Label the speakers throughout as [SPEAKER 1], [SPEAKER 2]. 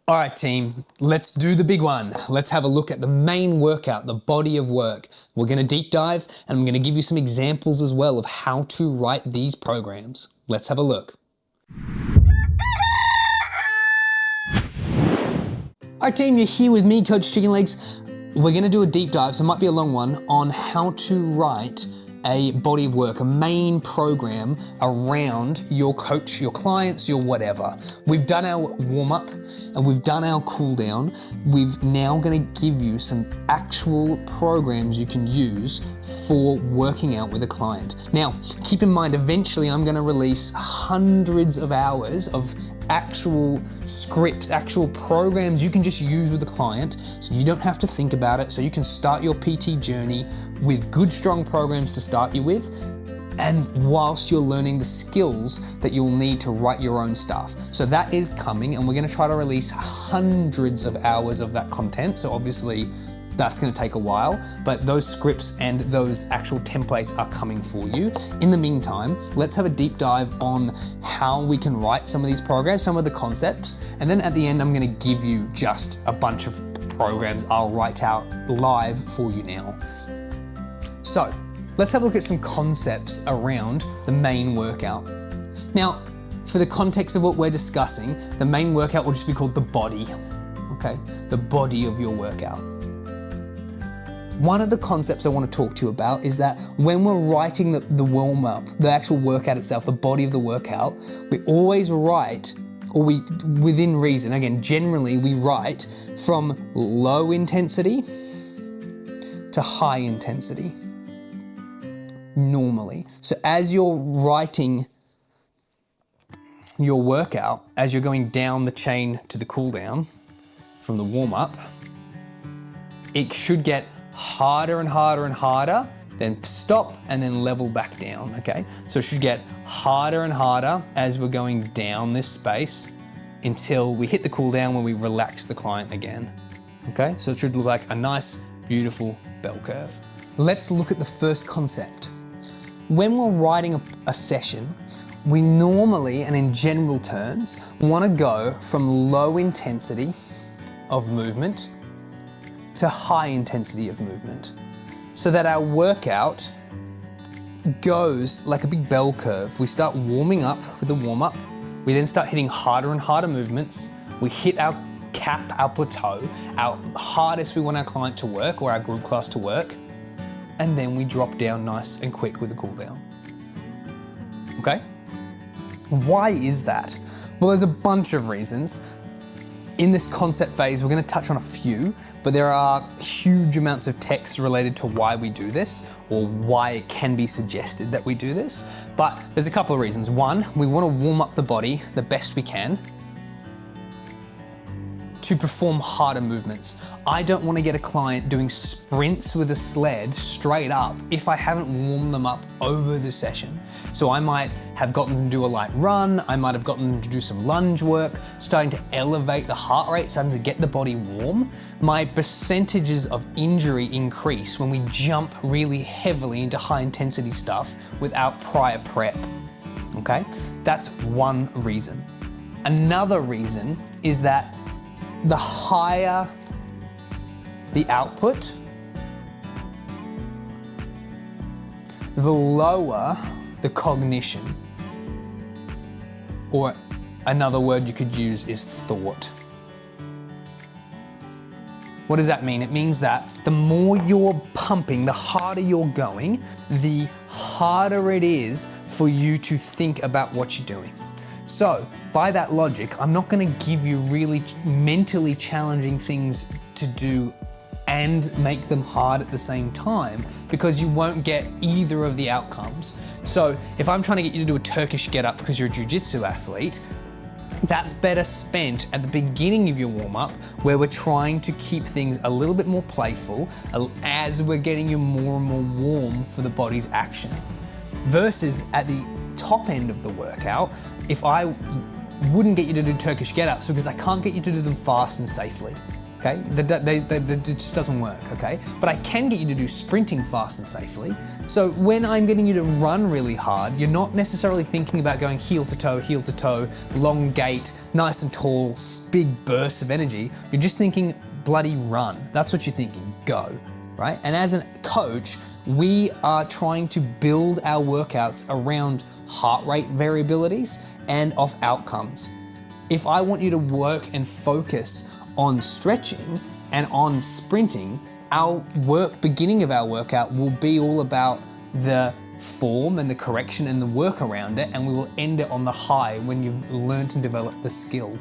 [SPEAKER 1] All right, team, let's do the big one. Let's have a look at the main workout, the body of work. We're gonna deep dive and I'm gonna give you some examples as well of how to write these programs. Let's have a look. All right, team, you're here with me, Coach Chicken Legs. We're gonna do a deep dive, so it might be a long one, on how to write a body of work, a main program around your coach, your clients, your whatever. We've done our warm up and we've done our cool down. We've now gonna give you some actual programs you can use for working out with a client. Now, keep in mind, eventually I'm gonna release hundreds of hours of actual scripts, actual programs you can just use with a client, so you don't have to think about it, so you can start your PT journey with good, strong programs to start you with, and whilst you're learning the skills that you'll need to write your own stuff. So that is coming, and we're gonna try to release hundreds of hours of that content, so obviously that's gonna take a while, but those scripts and those actual templates are coming for you. In the meantime, let's have a deep dive on how we can write some of these programs, some of the concepts, and then at the end, I'm gonna give you just a bunch of programs I'll write out live for you now. So, let's have a look at some concepts around the main workout. Now, for the context of what we're discussing, the main workout will just be called the body, okay? The body of your workout. One of the concepts I want to talk to you about is that when we're writing the warm-up, the actual workout itself, the body of the workout, we always write, or within reason, again, generally we write from low intensity to high intensity, normally. So as you're writing your workout, as you're going down the chain to the cool down from the warm-up, it should get harder and harder and harder, then stop and then level back down, okay? So it should get harder and harder as we're going down this space until we hit the cool down when we relax the client again, okay? So it should look like a nice, beautiful bell curve. Let's look at the first concept. When we're writing a session, we normally, and in general terms, wanna go from low intensity of movement to high intensity of movement, so that our workout goes like a big bell curve. We start warming up with the warm up, we then start hitting harder and harder movements, we hit our cap, our plateau, our hardest we want our client to work or our group class to work, and then we drop down nice and quick with the cool down. Okay? Why is that? Well, there's a bunch of reasons. In this concept phase, we're gonna touch on a few, but there are huge amounts of text related to why we do this or why it can be suggested that we do this. But there's a couple of reasons. One, we wanna warm up the body the best we can to perform harder movements. I don't wanna get a client doing sprints with a sled straight up if I haven't warmed them up over the session. So I might have gotten them to do a light run, I might have gotten them to do some lunge work, starting to elevate the heart rate, starting to get the body warm. My percentages of injury increase when we jump really heavily into high intensity stuff without prior prep, okay? That's one reason. Another reason is that the higher the output, the lower the cognition. Or another word you could use is thought. What does that mean? It means that the more you're pumping, the harder you're going, the harder it is for you to think about what you're doing. So, by that logic, I'm not gonna give you really mentally challenging things to do and make them hard at the same time, because you won't get either of the outcomes. So if I'm trying to get you to do a Turkish get-up because you're a jiu-jitsu athlete, that's better spent at the beginning of your warm-up, where we're trying to keep things a little bit more playful as we're getting you more and more warm for the body's action. Versus at the top end of the workout, if I wouldn't get you to do Turkish get-ups because I can't get you to do them fast and safely. Okay, that just doesn't work, okay? But I can get you to do sprinting fast and safely. So when I'm getting you to run really hard, you're not necessarily thinking about going heel to toe, long gait, nice and tall, big bursts of energy. You're just thinking bloody run. That's what you're thinking, go, right? And as a coach, we are trying to build our workouts around heart rate variabilities and off outcomes. If I want you to work and focus on stretching and on sprinting, our beginning of our workout will be all about the form and the correction and the work around it, and we will end it on the high when you've learned and developed the skill.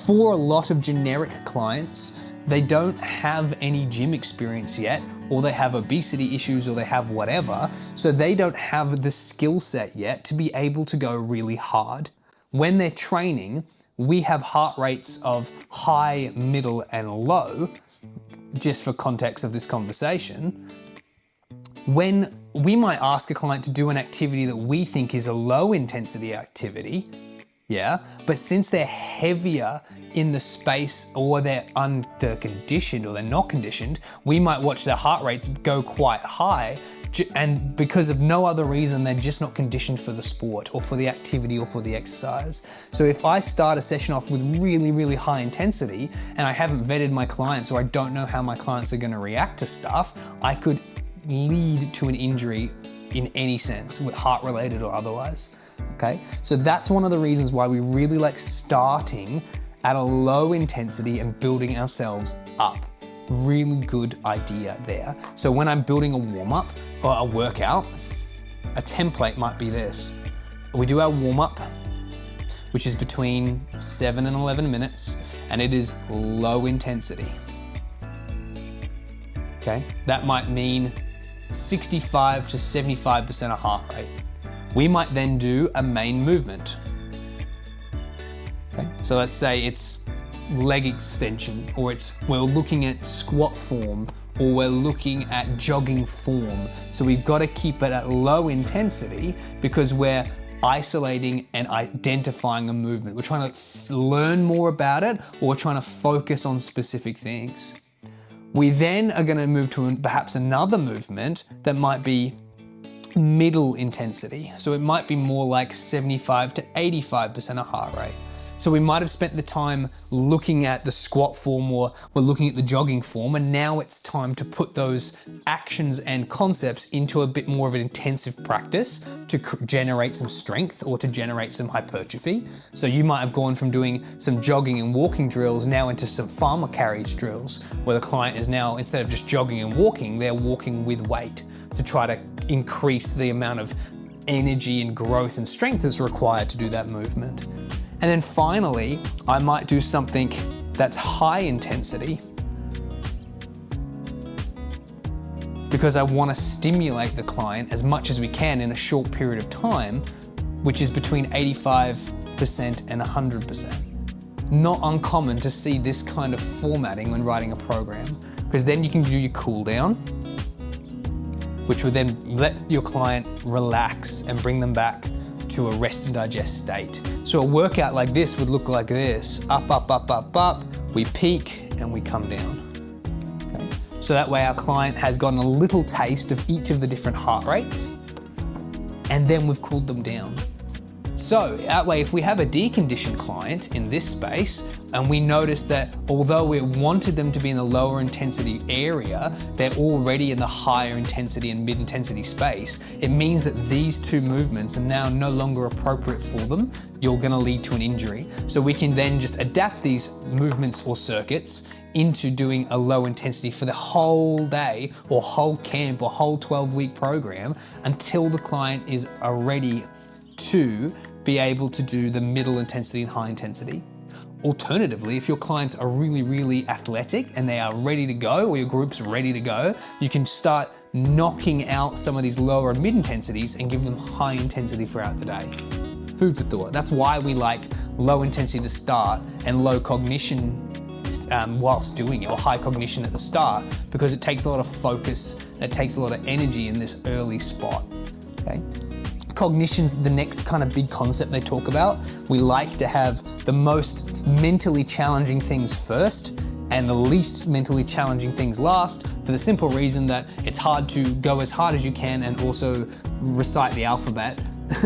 [SPEAKER 1] For a lot of generic clients, they don't have any gym experience yet, or they have obesity issues, or they have whatever, so they don't have the skill set yet to be able to go really hard. When they're training, we have heart rates of high, middle, and low, just for context of this conversation. When we might ask a client to do an activity that we think is a low intensity activity, yeah, but since they're heavier in the space, or they're under conditioned, or they're not conditioned, we might watch their heart rates go quite high, and because of no other reason, they're just not conditioned for the sport or for the activity or for the exercise. So if I start a session off with really, really high intensity and I haven't vetted my clients, or I don't know how my clients are going to react to stuff, I could lead to an injury in any sense, with heart related or otherwise. Okay, so that's one of the reasons why we really like starting at a low intensity and building ourselves up. Really good idea there. So when I'm building a warm-up or a workout, a template might be this. We do our warm-up, which is between 7 and 11 minutes, and it is low intensity. Okay, that might mean 65 to 75% of heart rate. We might then do a main movement. Okay, so let's say it's leg extension, or we're looking at squat form, or we're looking at jogging form. So we've got to keep it at low intensity because we're isolating and identifying a movement. We're trying to learn more about it, or we're trying to focus on specific things. We then are going to move to perhaps another movement that might be middle intensity. So it might be more like 75 to 85% of heart rate. So we might have spent the time looking at the squat form, or we're looking at the jogging form, and now it's time to put those actions and concepts into a bit more of an intensive practice to generate some strength or to generate some hypertrophy. So you might have gone from doing some jogging and walking drills now into some farmer carriage drills, where the client is now, instead of just jogging and walking, they're walking with weight to try to increase the amount of energy and growth and strength that's required to do that movement. And then finally, I might do something that's high intensity because I want to stimulate the client as much as we can in a short period of time, which is between 85% and 100%. Not uncommon to see this kind of formatting when writing a program, because then you can do your cool down, which would then let your client relax and bring them back to a rest and digest state. So a workout like this would look like this: up, up, up, up, up, we peak and we come down. Okay? So that way our client has gotten a little taste of each of the different heart rates, and then we've cooled them down. So that way, if we have a deconditioned client in this space, and we notice that although we wanted them to be in the lower intensity area, they're already in the higher intensity and mid-intensity space, it means that these two movements are now no longer appropriate for them. You're gonna lead to an injury. So we can then just adapt these movements or circuits into doing a low intensity for the whole day or whole camp or whole 12-week program until the client is ready to be able to do the middle intensity and high intensity. Alternatively, if your clients are really, really athletic and they are ready to go, or your group's ready to go, you can start knocking out some of these lower and mid intensities and give them high intensity throughout the day. Food for thought. That's why we like low intensity to start and low cognition whilst doing it, or high cognition at the start, because it takes a lot of focus and it takes a lot of energy in this early spot. Okay. Cognition's the next kind of big concept they talk about. We like to have the most mentally challenging things first and the least mentally challenging things last, for the simple reason that it's hard to go as hard as you can and also recite the alphabet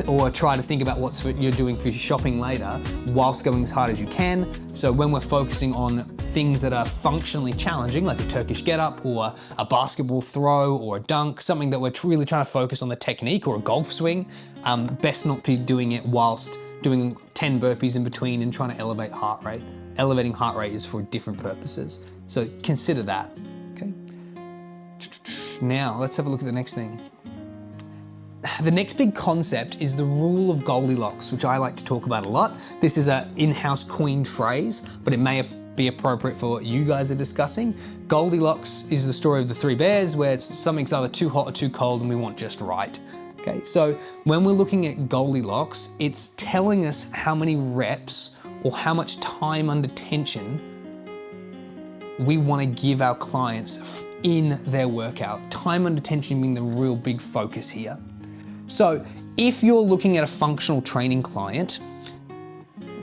[SPEAKER 1] or try to think about what you're doing for your shopping later whilst going as hard as you can. So when we're focusing on things that are functionally challenging, like a Turkish get-up or a basketball throw or a dunk, something that we're really trying to focus on the technique, or a golf swing, best not be doing it whilst doing 10 burpees in between and trying to elevate heart rate. Elevating heart rate is for different purposes. So consider that, okay? Now, let's have a look at the next thing. The next big concept is the rule of Goldilocks, which I like to talk about a lot. This is an in-house coined phrase, but it may be appropriate for what you guys are discussing. Goldilocks is the story of the three bears, where something's either too hot or too cold and we want just right. Okay, so when we're looking at Goldilocks, it's telling us how many reps or how much time under tension we want to give our clients in their workout. Time under tension being the real big focus here. So if you're looking at a functional training client,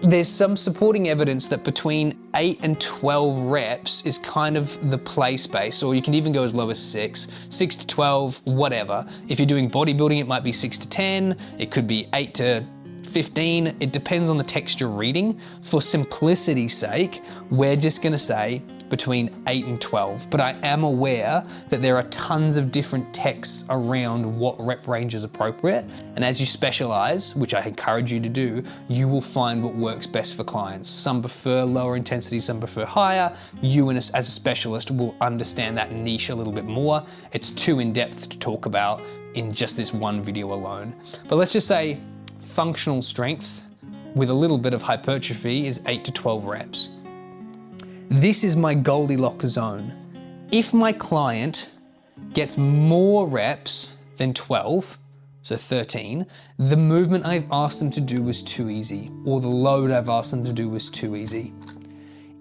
[SPEAKER 1] there's some supporting evidence that between 8 and 12 reps is kind of the play space, or you can even go as low as 6 to 12, whatever. If you're doing bodybuilding, it might be 6 to 10, it could be 8 to 15, it depends on the text you're reading. For simplicity's sake, we're just gonna say between 8 and 12, but I am aware that there are tons of different texts around what rep range is appropriate, and as you specialize, which I encourage you to do, you will find what works best for clients. Some prefer lower intensity, some prefer higher. You as a specialist will understand that niche a little bit more. It's too in-depth to talk about in just this one video alone. But let's just say functional strength with a little bit of hypertrophy is 8 to 12 reps. This is my Goldilocks zone. If my client gets more reps than 12, so 13, the movement I've asked them to do was too easy, or the load I've asked them to do was too easy.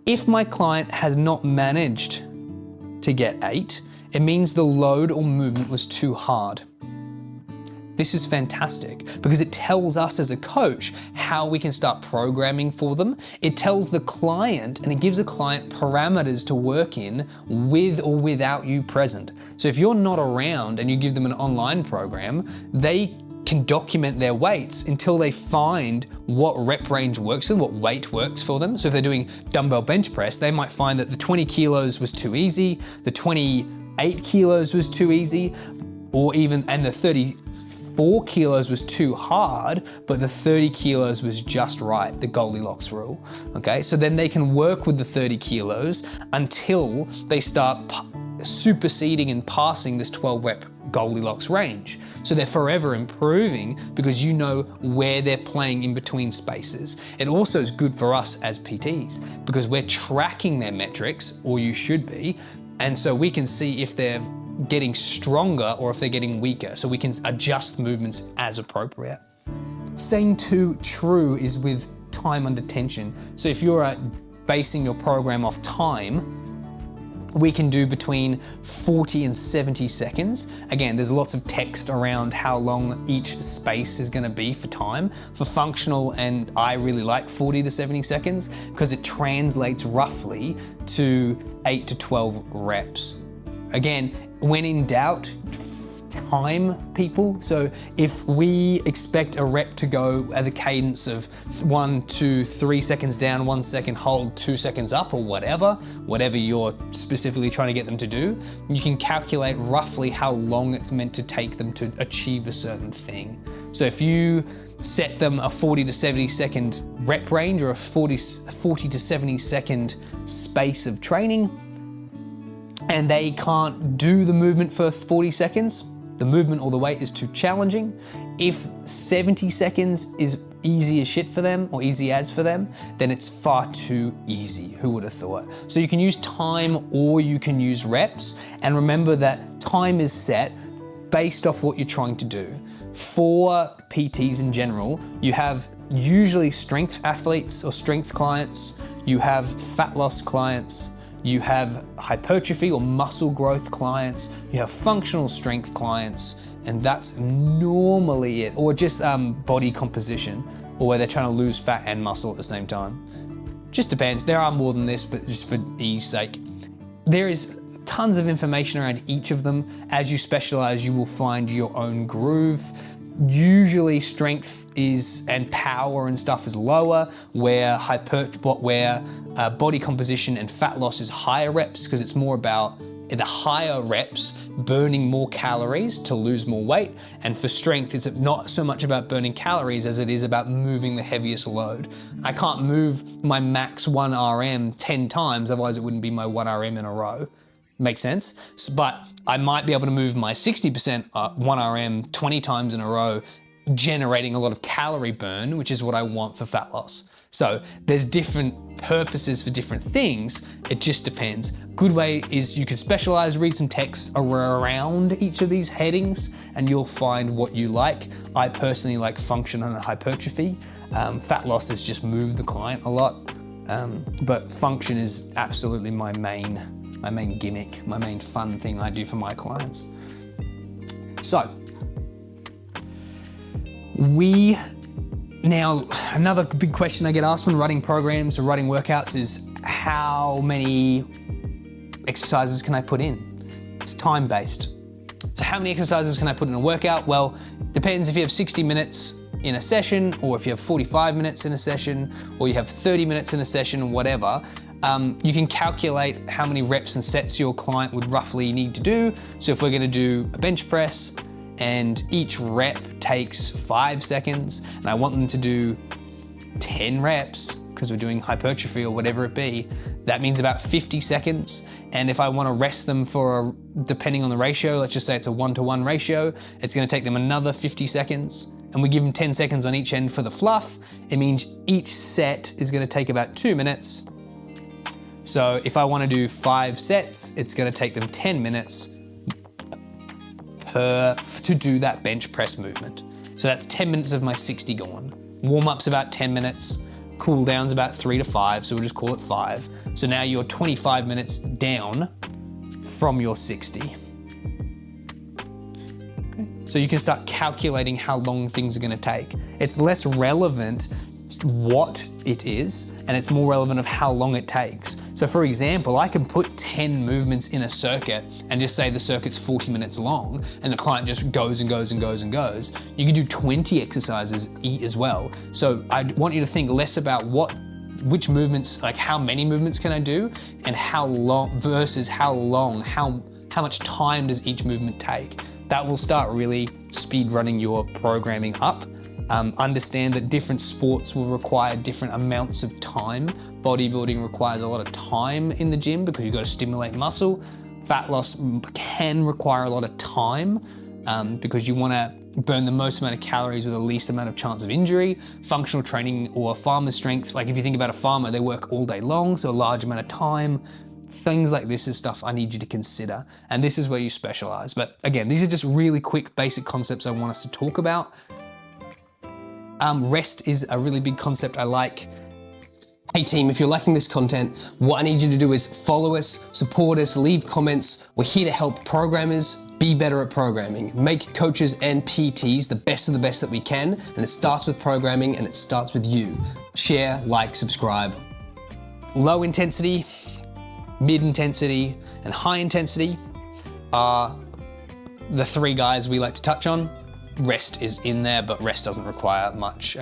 [SPEAKER 1] If my client has not managed to get 8, it means the load or movement was too hard. This is fantastic because it tells us as a coach how we can start programming for them. It tells the client, and it gives the client parameters to work in with or without you present. So if you're not around and you give them an online program, they can document their weights until they find what rep range works for them, what weight works for them. So if they're doing dumbbell bench press, they might find that the 20 kilos was too easy, the 28 kilos was too easy, and the 34 kilos was too hard, but the 30 kilos was just right, the Goldilocks rule, okay? So then they can work with the 30 kilos until they start superseding and passing this 12 rep Goldilocks range. So they're forever improving because you know where they're playing in between spaces. It also is good for us as PTs because we're tracking their metrics, or you should be, and so we can see if they're getting stronger or if they're getting weaker, so we can adjust movements as appropriate. Same true is with time under tension. So if you're basing your program off time, we can do between 40 and 70 seconds. Again, there's lots of text around how long each space is gonna be for time. For functional, and I really like 40 to 70 seconds because it translates roughly to 8 to 12 reps. Again, when in doubt, time people. So if we expect a rep to go at a cadence of 1 to 3 seconds down, 1 second hold, 2 seconds up, or whatever you're specifically trying to get them to do, you can calculate roughly how long it's meant to take them to achieve a certain thing. So if you set them a 40 to 70 second rep range or a 40 to 70 second space of training, and they can't do the movement for 40 seconds, the movement or the weight is too challenging. If 70 seconds is easy as shit for them, or easy as for them, then it's far too easy. Who would have thought? So you can use time or you can use reps, and remember that time is set based off what you're trying to do. For PTs in general, you have usually strength athletes or strength clients, you have fat loss clients, you have hypertrophy or muscle growth clients, you have functional strength clients, and that's normally it. Or just body composition, or where they're trying to lose fat and muscle at the same time. Just depends. There are more than this, but just for ease sake. There is tons of information around each of them. As you specialize, you will find your own groove. Usually strength is, and power and stuff is lower, where body composition and fat loss is higher reps, because it's more about the higher reps burning more calories to lose more weight. And for strength, it's not so much about burning calories as it is about moving the heaviest load. I can't move my max 1 RM 10 times, otherwise it wouldn't be my 1 RM in a row. Makes sense? But I might be able to move my 60% 1 RM 20 times in a row, generating a lot of calorie burn, which is what I want for fat loss. So there's different purposes for different things. It just depends. Good way is you can specialize, read some text around each of these headings, and you'll find what you like. I personally like function and hypertrophy. Fat loss is just move the client a lot. But function is absolutely my main gimmick, my main fun thing I do for my clients. So, now another big question I get asked when writing programs or writing workouts is how many exercises can I put in? It's time-based. So how many exercises can I put in a workout? Well, depends if you have 60 minutes in a session, or if you have 45 minutes in a session, or you have 30 minutes in a session, whatever. You can calculate how many reps and sets your client would roughly need to do. So if we're gonna do a bench press and each rep takes 5 seconds, and I want them to do 10 reps, because we're doing hypertrophy or whatever it be, that means about 50 seconds. And if I wanna rest them depending on the ratio, let's just say it's a 1-to-1 ratio, it's gonna take them another 50 seconds. And we give them 10 seconds on each end for the fluff. It means each set is gonna take about 2 minutes. So if I want to do 5 sets, it's going to take them 10 minutes to do that bench press movement. So that's 10 minutes of my 60 gone. Warm-up's about 10 minutes, cool down's about 3 to 5, so we'll just call it 5. So now you're 25 minutes down from your 60. Okay. So you can start calculating how long things are going to take. It's less relevant what it is, and it's more relevant of how long it takes. So for example, I can put 10 movements in a circuit and just say the circuit's 40 minutes long, and the client just goes and goes and goes and goes. You can do 20 exercises as well. So I want you to think less about which movements, like how many movements can I do, and how long versus how long, how much time does each movement take. That will start really speed running your programming up. Understand that different sports will require different amounts of time. Bodybuilding requires a lot of time in the gym because you've got to stimulate muscle. Fat loss can require a lot of time because you want to burn the most amount of calories with the least amount of chance of injury. Functional training or farmer strength, like if you think about a farmer, they work all day long, so a large amount of time. Things like this is stuff I need you to consider, and this is where you specialize. But again, these are just really quick, basic concepts I want us to talk about. Rest is a really big concept I like. Hey team, if you're liking this content, what I need you to do is follow us, support us, leave comments. We're here to help programmers be better at programming, make coaches and PTs the best of the best that we can, and it starts with programming and it starts with you. Share, like, subscribe. Low intensity, mid intensity, and high intensity are the 3 guys we like to touch on. Rest is in there, but rest doesn't require much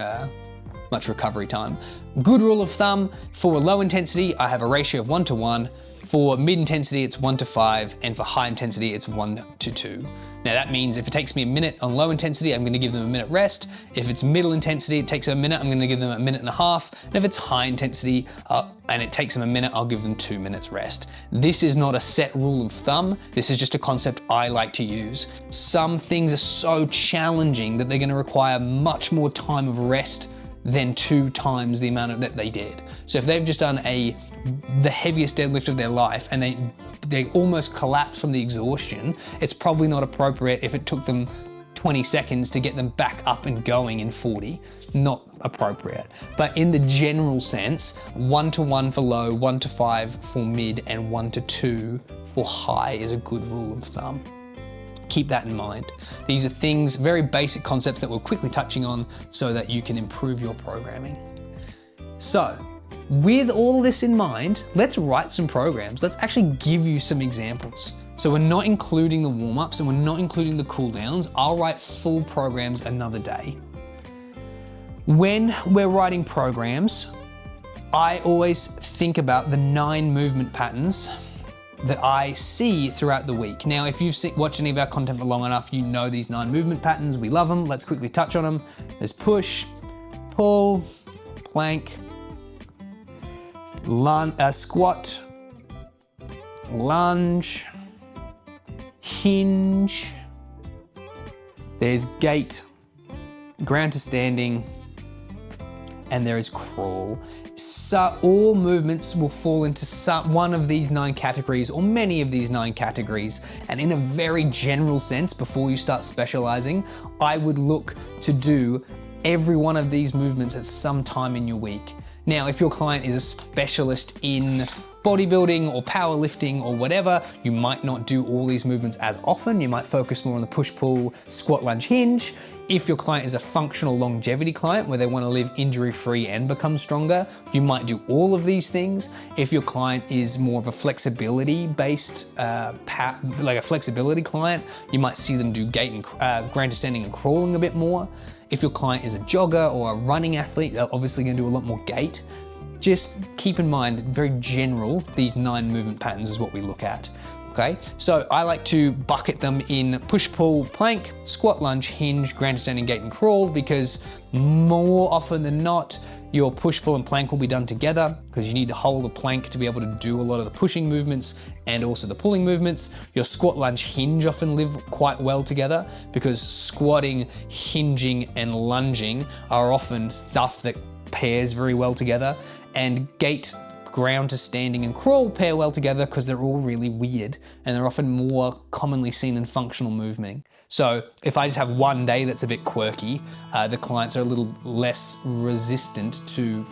[SPEAKER 1] recovery time. Good rule of thumb, for low intensity, I have a ratio of 1-to-1. For mid intensity, it's 1-to-5, and for high intensity, it's 1-to-2. Now that means if it takes me a minute on low intensity, I'm gonna give them a minute rest. If it's middle intensity, it takes a minute, I'm gonna give them a minute and a half. And if it's high intensity and it takes them a minute, I'll give them 2 minutes rest. This is not a set rule of thumb. This is just a concept I like to use. Some things are so challenging that they're gonna require much more time of rest than 2 times the amount that they did. So if they've just done the heaviest deadlift of their life and they almost collapse from the exhaustion, it's probably not appropriate if it took them 20 seconds to get them back up and going in 40. Not appropriate. But in the general sense, 1-to-1 for low, 1-to-5 for mid, and 1-to-2 for high is a good rule of thumb. Keep that in mind. These are things, very basic concepts that we're quickly touching on so that you can improve your programming. So, with all this in mind, let's write some programs. Let's actually give you some examples. So we're not including the warm-ups and we're not including the cool downs. I'll write full programs another day. When we're writing programs, I always think about the 9 movement patterns that I see throughout the week. Now, if you've watched any of our content for long enough, you know these 9 movement patterns. We love them. Let's quickly touch on them. There's push, pull, plank, squat, lunge, hinge, there's gait, ground to standing, and there is crawl. So all movements will fall into one of these 9 categories or many of these 9 categories. And in a very general sense, before you start specializing, I would look to do every one of these movements at some time in your week. Now, if your client is a specialist in bodybuilding or powerlifting or whatever, you might not do all these movements as often. You might focus more on the push, pull, squat, lunge, hinge. If your client is a functional longevity client where they want to live injury-free and become stronger, you might do all of these things. If your client is more of a flexibility-based, like a flexibility client, you might see them do gait and ground to standing and crawling a bit more. If your client is a jogger or a running athlete, they're obviously going to do a lot more gait. Just keep in mind, very general, these 9 movement patterns is what we look at. Okay, so I like to bucket them in push, pull, plank, squat, lunge, hinge, ground to standing, gait, and crawl, because more often than not, your push, pull, and plank will be done together because you need to hold the plank to be able to do a lot of the pushing movements and also the pulling movements. Your squat, lunge, hinge often live quite well together because squatting, hinging, and lunging are often stuff that pairs very well together. And gait, ground to standing, and crawl pair well together because they're all really weird and they're often more commonly seen in functional movement. So if I just have one day that's a bit quirky, the clients are a little less resistant to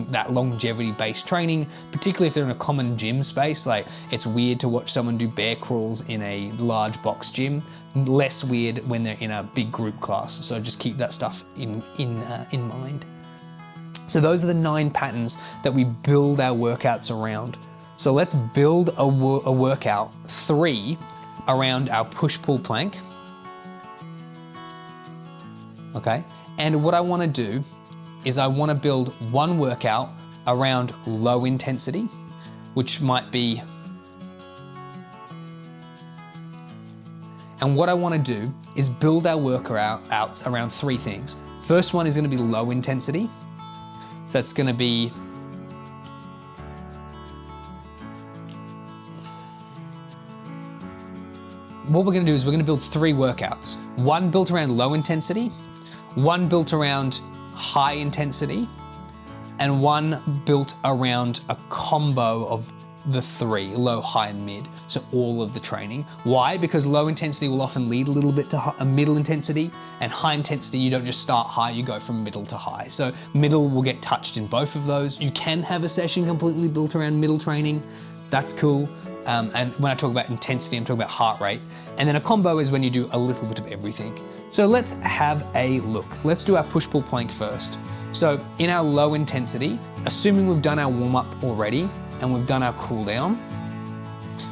[SPEAKER 1] that longevity-based training, particularly if they're in a common gym space. Like, it's weird to watch someone do bear crawls in a large box gym, less weird when they're in a big group class. So just keep that stuff in mind. So those are the 9 patterns that we build our workouts around. So let's build a workout, 3 around our push-pull plank. Okay, and what I want to do is I want to build one workout around low intensity, which might be, and what I want to do is build our workouts around 3 things. First one is going to be low intensity. So that's going to be what we're going to do is we're going to build 3 workouts. One built around low intensity, one built around high intensity, and one built around a combo of the 3, low, high, and mid. So all of the training. Why? Because low intensity will often lead a little bit to a middle intensity, and high intensity, you don't just start high, you go from middle to high. So middle will get touched in both of those. You can have a session completely built around middle training. That's cool. And when I talk about intensity, I'm talking about heart rate. And then a combo is when you do a little bit of everything. So let's have a look. Let's do our push-pull plank first. So in our low intensity, assuming we've done our warm-up already and we've done our cool down,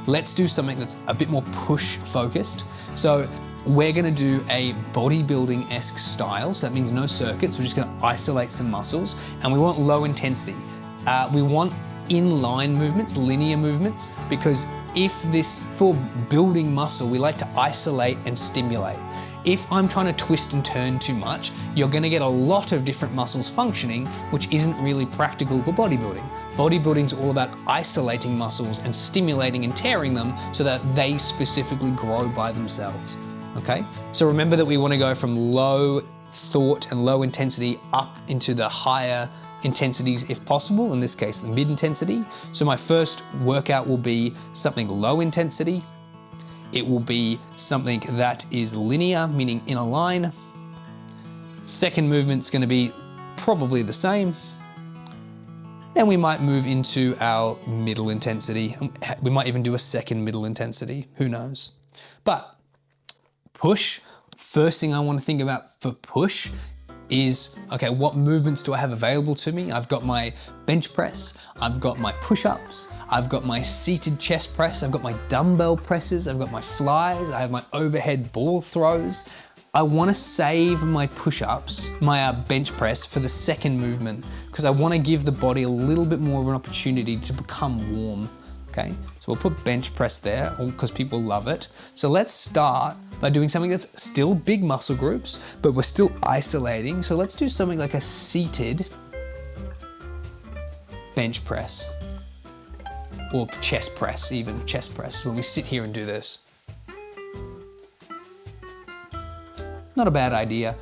[SPEAKER 1] let's do something that's a bit more push focused. So we're gonna do a bodybuilding-esque style. So that means no circuits. We're just gonna isolate some muscles, and we want low intensity. We want inline movements, linear movements, because for building muscle, we like to isolate and stimulate. If I'm trying to twist and turn too much, you're gonna get a lot of different muscles functioning, which isn't really practical for bodybuilding. Bodybuilding's all about isolating muscles and stimulating and tearing them so that they specifically grow by themselves, okay? So remember that we wanna go from low thought and low intensity up into the higher intensities if possible, in this case, the mid intensity. So my first workout will be something low intensity. It will be something that is linear, meaning in a line. Second movement's gonna be probably the same. Then we might move into our middle intensity. We might even do a second middle intensity, who knows? But push, first thing I wanna think about for push is, okay, what movements do I have available to me? I've got my bench press, I've got my push-ups, I've got my seated chest press, I've got my dumbbell presses, I've got my flies, I have my overhead ball throws. I wanna save my push-ups, my bench press for the second movement, because I wanna give the body a little bit more of an opportunity to become warm, okay? So we'll put bench press there, because people love it. So let's start by doing something that's still big muscle groups, but we're still isolating. So let's do something like a seated bench press, or chest press, even chest press, when we sit here and do this. Not a bad idea.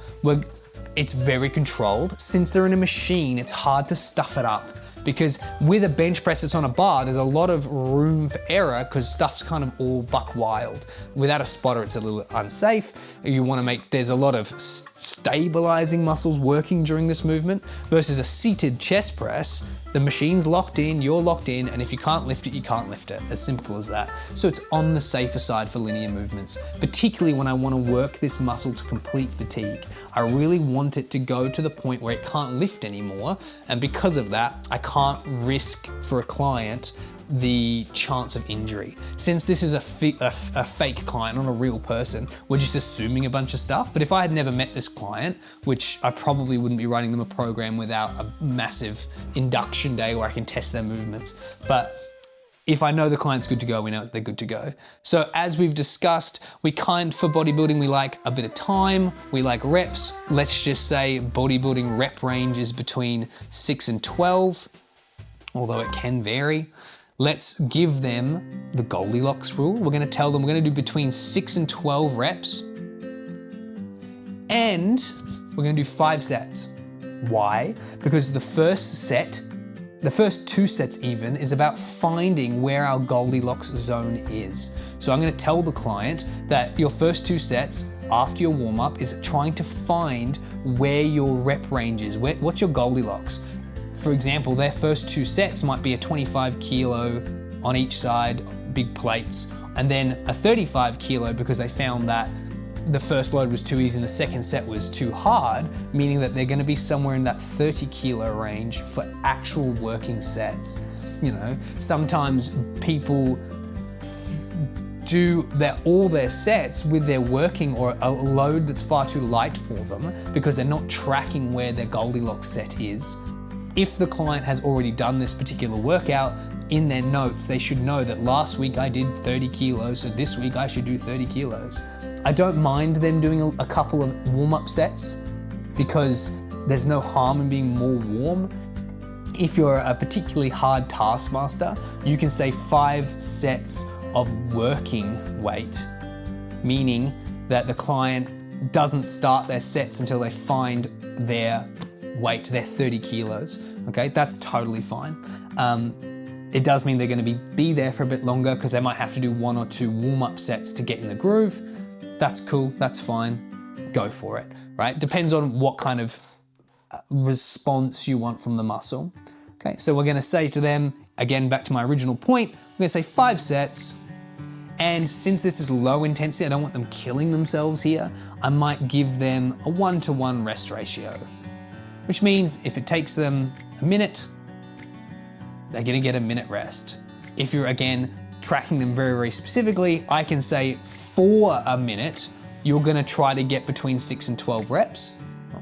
[SPEAKER 1] It's very controlled. Since they're in a machine, it's hard to stuff it up, because with a bench press that's on a bar, there's a lot of room for error because stuff's kind of all buck wild. Without a spotter, it's a little unsafe. You want to make, there's a lot of stabilizing muscles working during this movement, versus a seated chest press. The machine's locked in, you're locked in, and if you can't lift it, you can't lift it. As simple as that. So it's on the safer side for linear movements, particularly when I want to work this muscle to complete fatigue. I really want it to go to the point where it can't lift anymore, and because of that, I can't risk for a client the chance of injury. Since this is a fake client, not a real person, we're just assuming a bunch of stuff. But if I had never met this client, which I probably wouldn't be writing them a program without a massive induction day where I can test their movements. But if I know the client's good to go, we know they're good to go. So as we've discussed, for bodybuilding, we like a bit of time, we like reps. Let's just say bodybuilding rep range is between 6 and 12, although it can vary. Let's give them the Goldilocks rule. We're gonna tell them we're gonna do between 6 and 12 reps, and we're gonna do 5 sets. Why? Because the first 2 sets even, is about finding where our Goldilocks zone is. So I'm gonna tell the client that your first 2 sets after your warm up is trying to find where your rep range is, what's your Goldilocks. For example, their first 2 sets might be a 25 kilo on each side, big plates, and then a 35 kilo because they found that the first load was too easy and the second set was too hard, meaning that they're gonna be somewhere in that 30 kilo range for actual working sets. You know, sometimes people do all their sets with their working or a load that's far too light for them because they're not tracking where their Goldilocks set is. If the client has already done this particular workout, in their notes, they should know that last week I did 30 kilos, so this week I should do 30 kilos. I don't mind them doing a couple of warm-up sets because there's no harm in being more warm. If you're a particularly hard taskmaster, you can say 5 sets of working weight, meaning that the client doesn't start their sets until they find their weight, they're 30 kilos, okay? That's totally fine. It does mean they're gonna be there for a bit longer because they might have to do 1 or 2 warm-up sets to get in the groove. That's cool, that's fine, go for it, right? Depends on what kind of response you want from the muscle. Okay, so we're gonna say to them, again, back to my original point, we're gonna say 5 sets, and since this is low intensity, I don't want them killing themselves here, I might give them a 1-to-1 rest ratio. Which means if it takes them a minute, they're gonna get a minute rest. If you're, again, tracking them very, very specifically, I can say for a minute, you're gonna try to get between 6 and 12 reps,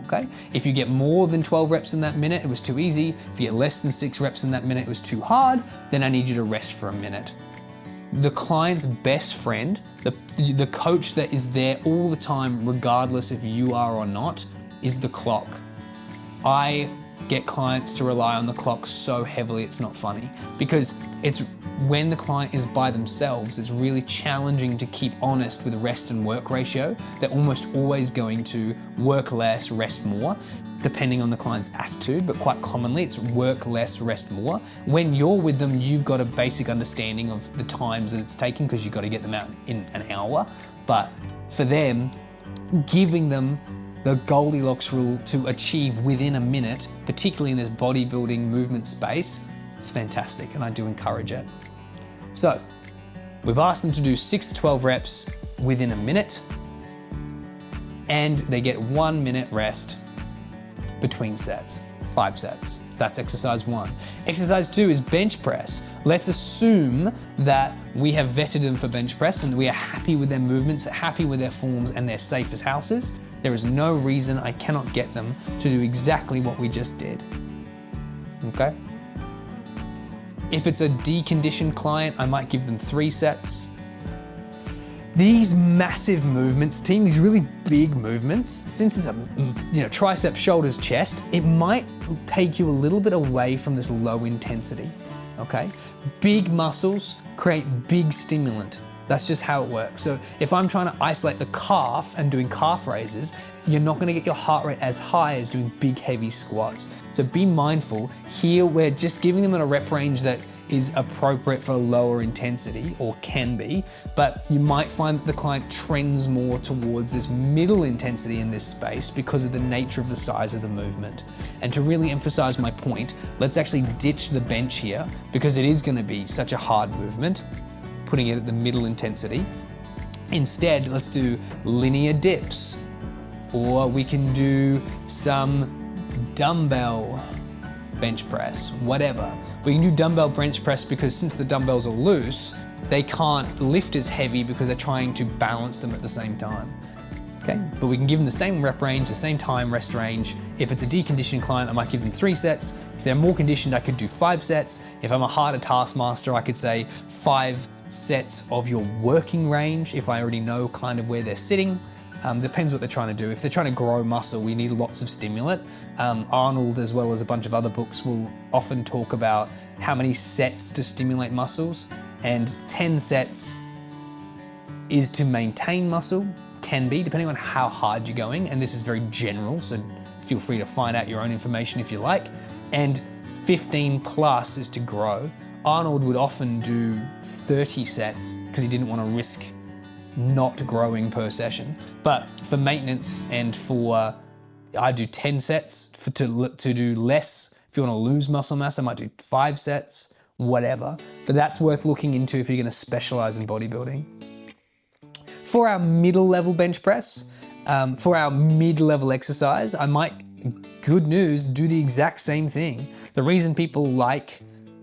[SPEAKER 1] okay? If you get more than 12 reps in that minute, it was too easy. If you get less than 6 reps in that minute, it was too hard, then I need you to rest for a minute. The client's best friend, the coach that is there all the time, regardless if you are or not, is the clock. I get clients to rely on the clock so heavily it's not funny, because it's when the client is by themselves, it's really challenging to keep honest with rest and work ratio. They're almost always going to work less, rest more, depending on the client's attitude, but quite commonly it's work less, rest more. When you're with them, you've got a basic understanding of the times that it's taking because you've got to get them out in an hour. But for them, giving them the Goldilocks rule to achieve within a minute, particularly in this bodybuilding movement space, it's fantastic, and I do encourage it. So, we've asked them to do 6 to 12 reps within a minute, and they get 1 minute rest between sets, 5 sets. That's exercise 1. Exercise 2 is bench press. Let's assume that we have vetted them for bench press and we are happy with their movements, happy with their forms, and they're safe as houses. There is no reason I cannot get them to do exactly what we just did. Okay? If it's a deconditioned client, I might give them 3 sets. These massive movements, team, these really big movements, since it's a tricep, shoulders, chest, it might take you a little bit away from this low intensity, okay? Big muscles create big stimulant. That's just how it works. So if I'm trying to isolate the calf and doing calf raises, you're not gonna get your heart rate as high as doing big, heavy squats. So be mindful. Here, we're just giving them a rep range that is appropriate for a lower intensity, or can be, but you might find that the client trends more towards this middle intensity in this space because of the nature of the size of the movement. And to really emphasize my point, let's actually ditch the bench here because it is gonna be such a hard movement, putting it at the middle intensity. Instead, let's do linear dips, or we can do some dumbbell bench press, whatever. We can do dumbbell bench press because since the dumbbells are loose, they can't lift as heavy because they're trying to balance them at the same time. Okay, but we can give them the same rep range, the same time rest range. If it's a deconditioned client, I might give them 3 sets. If they're more conditioned, I could do 5 sets. If I'm a harder taskmaster, I could say 5 sets of your working range if I already know kind of where they're sitting. Depends what they're trying to do. If they're trying to grow muscle, we need lots of stimulant. Arnold, as well as a bunch of other books, will often talk about how many sets to stimulate muscles, and 10 sets is to maintain muscle, can be, depending on how hard you're going, and this is very general, so feel free to find out your own information if you like, and 15 plus is to grow. Arnold would often do 30 sets because he didn't want to risk not growing per session. But for maintenance and for, I do 10 sets to do less. If you want to lose muscle mass, I might do 5 sets, whatever. But that's worth looking into if you're going to specialize in bodybuilding. For our middle level bench press, for our mid-level exercise, I might, good news, do the exact same thing. The reason people like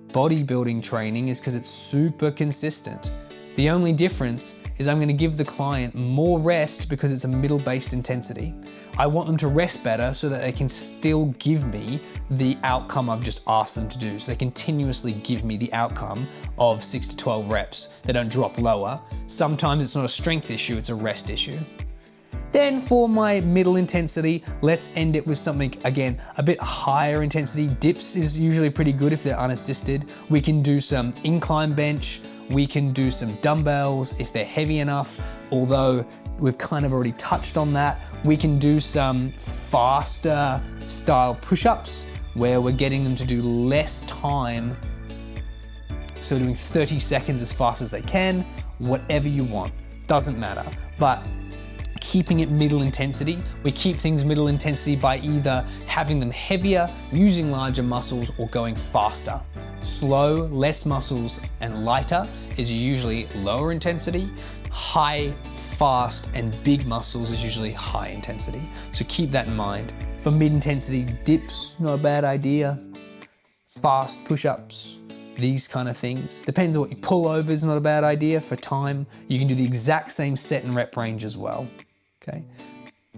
[SPEAKER 1] bodybuilding training is because it's super consistent. The only difference is I'm going to give the client more rest because it's a middle-based intensity. I want them to rest better so that they can still give me the outcome I've just asked them to do. So they continuously give me the outcome of 6 to 12 reps. They don't drop lower. Sometimes it's not a strength issue, it's a rest issue. Then for my middle intensity, let's end it with something, again, a bit higher intensity. Dips is usually pretty good if they're unassisted. We can do some incline bench. We can do some dumbbells if they're heavy enough, although we've kind of already touched on that. We can do some faster style push-ups where we're getting them to do less time. So doing 30 seconds as fast as they can, whatever you want, doesn't matter. But keeping it middle intensity. We keep things middle intensity by either having them heavier, using larger muscles, or going faster. Slow, less muscles, and lighter is usually lower intensity. High, fast, and big muscles is usually high intensity. So keep that in mind. For mid-intensity, dips, not a bad idea. Fast push-ups, these kind of things. Depends on what you pull over is not a bad idea. For time, you can do the exact same set and rep range as well. Okay,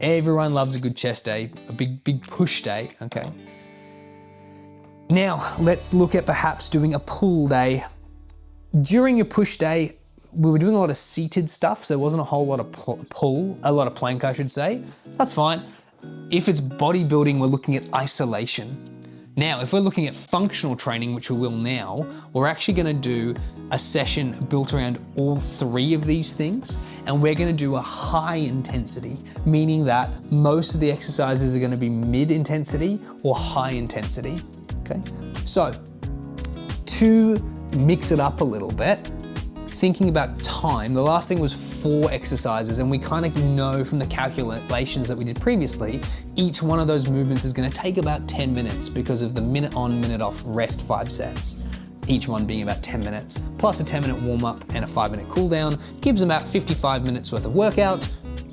[SPEAKER 1] everyone loves a good chest day, a big push day, okay? Now, let's look at perhaps doing a pull day. During your push day, we were doing a lot of seated stuff, so there wasn't a whole lot of pull, a lot of plank, I should say. That's fine. If it's bodybuilding, we're looking at isolation. Now, if we're looking at functional training, which we will now, we're actually gonna do a session built around all 3 of these things, and we're gonna do a high intensity, meaning that most of the exercises are gonna be mid intensity or high intensity, okay? So, to mix it up a little bit, thinking about time, the last thing was 4 exercises, and we kind of know from the calculations that we did previously, each one of those movements is going to take about 10 minutes because of the minute on, minute off rest 5 sets. Each one being about 10 minutes, plus a 10-minute warm-up and a 5-minute cool down, gives about 55 minutes worth of workout.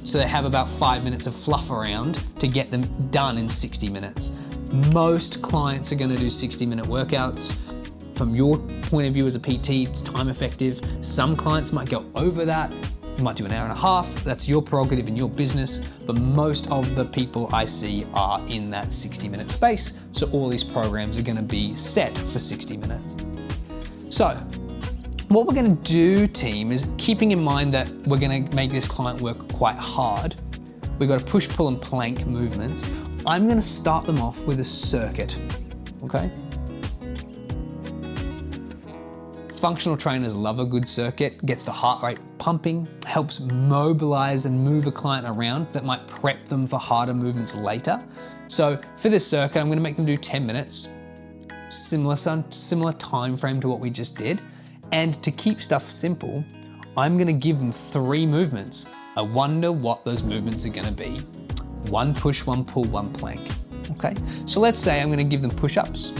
[SPEAKER 1] So they have about 5 minutes of fluff around to get them done in 60 minutes. Most clients are gonna do 60-minute workouts. From your point of view as a PT, it's time effective. Some clients might go over that. You might do an hour and a half. That's your prerogative in your business. But most of the people I see are in that 60-minute space. So all these programs are gonna be set for 60 minutes. So what we're gonna do, team, is keeping in mind that we're gonna make this client work quite hard. We've got push, pull, and plank movements. I'm gonna start them off with a circuit, okay? Functional trainers love a good circuit, gets the heart rate pumping, helps mobilize and move a client around that might prep them for harder movements later. So for this circuit, I'm gonna make them do 10 minutes, similar time frame to what we just did. And to keep stuff simple, I'm gonna give them 3 movements. I wonder what those movements are gonna be. 1 push, 1 pull, 1 plank, okay? So let's say I'm gonna give them push-ups.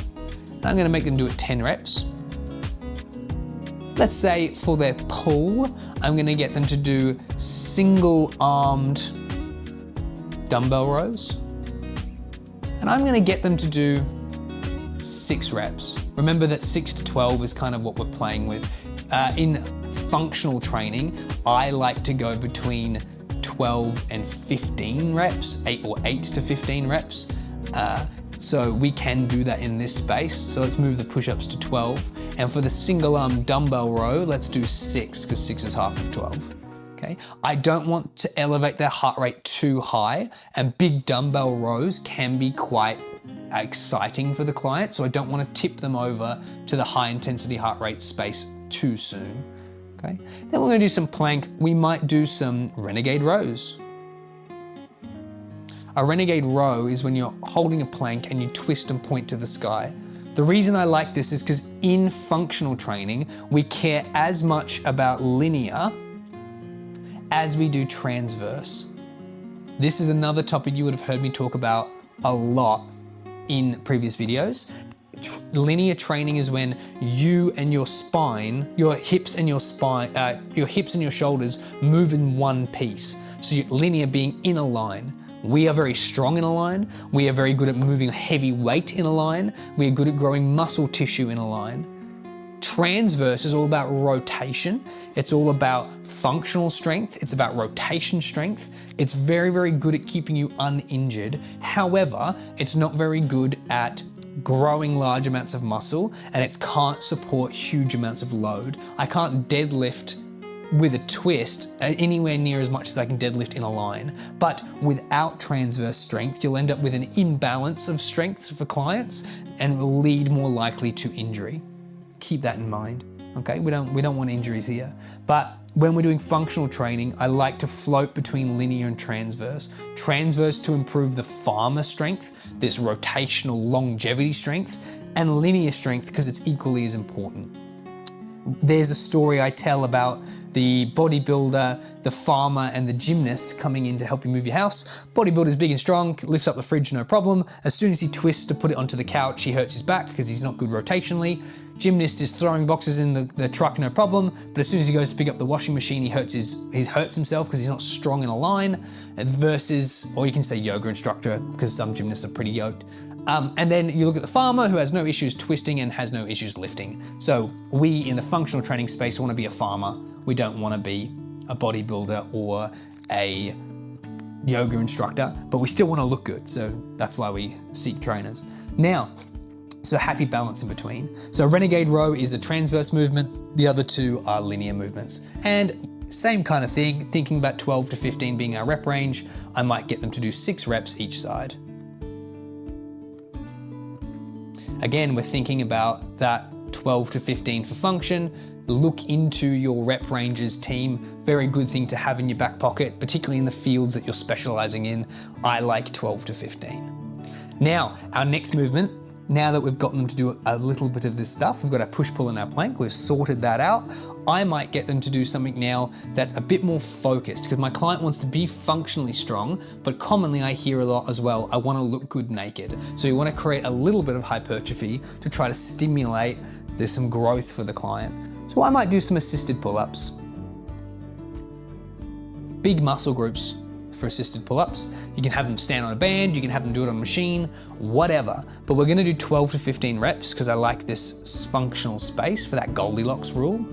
[SPEAKER 1] I'm gonna make them do it 10 reps. Let's say for their pull, I'm gonna get them to do single-armed dumbbell rows. And I'm gonna get them to do 6 reps. Remember that 6 to 12 is kind of what we're playing with. In functional training, I like to go between 12 and 15 reps, 8 to 15 reps. So we can do that in this space. So let's move the push-ups to 12. And for the single arm dumbbell row, let's do 6, because 6 is half of 12. Okay. I don't want to elevate their heart rate too high, and big dumbbell rows can be quite exciting for the client. So I don't want to tip them over to the high intensity heart rate space too soon. Okay. Then we're going to do some plank. We might do some renegade rows. A renegade row is when you're holding a plank and you twist and point to the sky. The reason I like this is because in functional training, we care as much about linear as we do transverse. This is another topic you would have heard me talk about a lot in previous videos. Linear training is when you and your spine, your hips and your shoulders move in one piece. So linear being in a line. We are very strong in a line. We are very good at moving heavy weight in a line. We are good at growing muscle tissue in a line. Transverse is all about rotation. It's all about functional strength. It's about rotation strength. It's very, very good at keeping you uninjured. However, it's not very good at growing large amounts of muscle, and it can't support huge amounts of load. I can't deadlift with a twist anywhere near as much as I can deadlift in a line. But without transverse strength, you'll end up with an imbalance of strength for clients, and it will lead more likely to injury. Keep that in mind, okay? We don't want injuries here. But when we're doing functional training, I like to float between linear and transverse. Transverse to improve the farmer strength, this rotational longevity strength, and linear strength because it's equally as important. There's a story I tell about the bodybuilder, the farmer, and the gymnast coming in to help you move your house. Bodybuilder's big and strong, lifts up the fridge, no problem. As soon as he twists to put it onto the couch, he hurts his back because he's not good rotationally. Gymnast is throwing boxes in the truck, no problem. But as soon as he goes to pick up the washing machine, he hurts himself because he's not strong in a line. Versus, or you can say yoga instructor, because some gymnasts are pretty yoked. And then you look at the farmer who has no issues twisting and has no issues lifting. So we in the functional training space want to be a farmer. We don't want to be a bodybuilder or a yoga instructor, but we still want to look good. So that's why we seek trainers. Now, so happy balance in between. So renegade row is a transverse movement. The other two are linear movements. And same kind of thing, thinking about 12 to 15 being our rep range, I might get them to do 6 reps each side. Again, we're thinking about that 12 to 15 for function. Look into your rep ranges, team. Very good thing to have in your back pocket, particularly in the fields that you're specializing in. I like 12 to 15. Now, our next movement, now that we've gotten them to do a little bit of this stuff, we've got our push-pull and our plank, we've sorted that out. I might get them to do something now that's a bit more focused, because my client wants to be functionally strong, but commonly I hear a lot as well, I want to look good naked. So you want to create a little bit of hypertrophy to try to stimulate there's some growth for the client. So I might do some assisted pull-ups. Big muscle groups for assisted pull-ups. You can have them stand on a band, you can have them do it on a machine, whatever. But we're gonna do 12 to 15 reps because I like this functional space for that Goldilocks rule.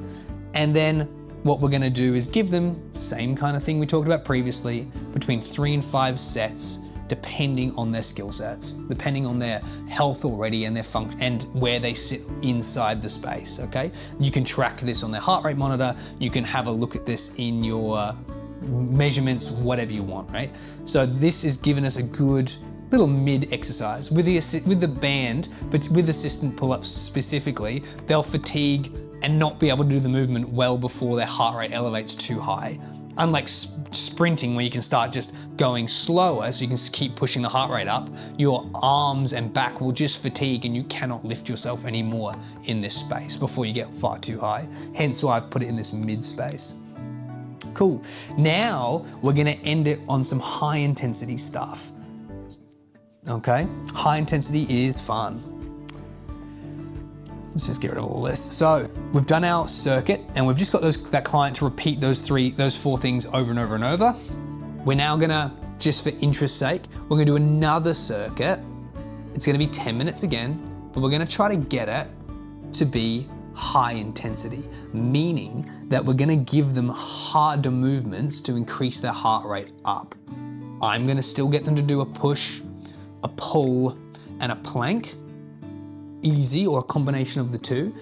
[SPEAKER 1] And then what we're gonna do is give them, same kind of thing we talked about previously, between 3 and 5 sets, depending on their skill sets, depending on their health already and their function and where they sit inside the space, okay? You can track this on their heart rate monitor, you can have a look at this in your measurements, whatever you want, right? So this is giving us a good little mid exercise. With the band, but with assistant pull-ups specifically, they'll fatigue and not be able to do the movement well before their heart rate elevates too high. Unlike sprinting, where you can start just going slower so you can keep pushing the heart rate up, your arms and back will just fatigue and you cannot lift yourself anymore in this space before you get far too high. Hence why I've put it in this mid space. Cool. Now we're gonna end it on some high intensity stuff. Okay, high intensity is fun. Let's just get rid of all this. So we've done our circuit and we've just got that client to repeat those 4 things over and over and over. We're now gonna, just for interest's sake, we're gonna do another circuit. It's gonna be 10 minutes again, but we're gonna try to get it to be high intensity, meaning that we're gonna give them harder movements to increase their heart rate up. I'm gonna still get them to do a push, a pull, and a plank, easy, or a combination of the two.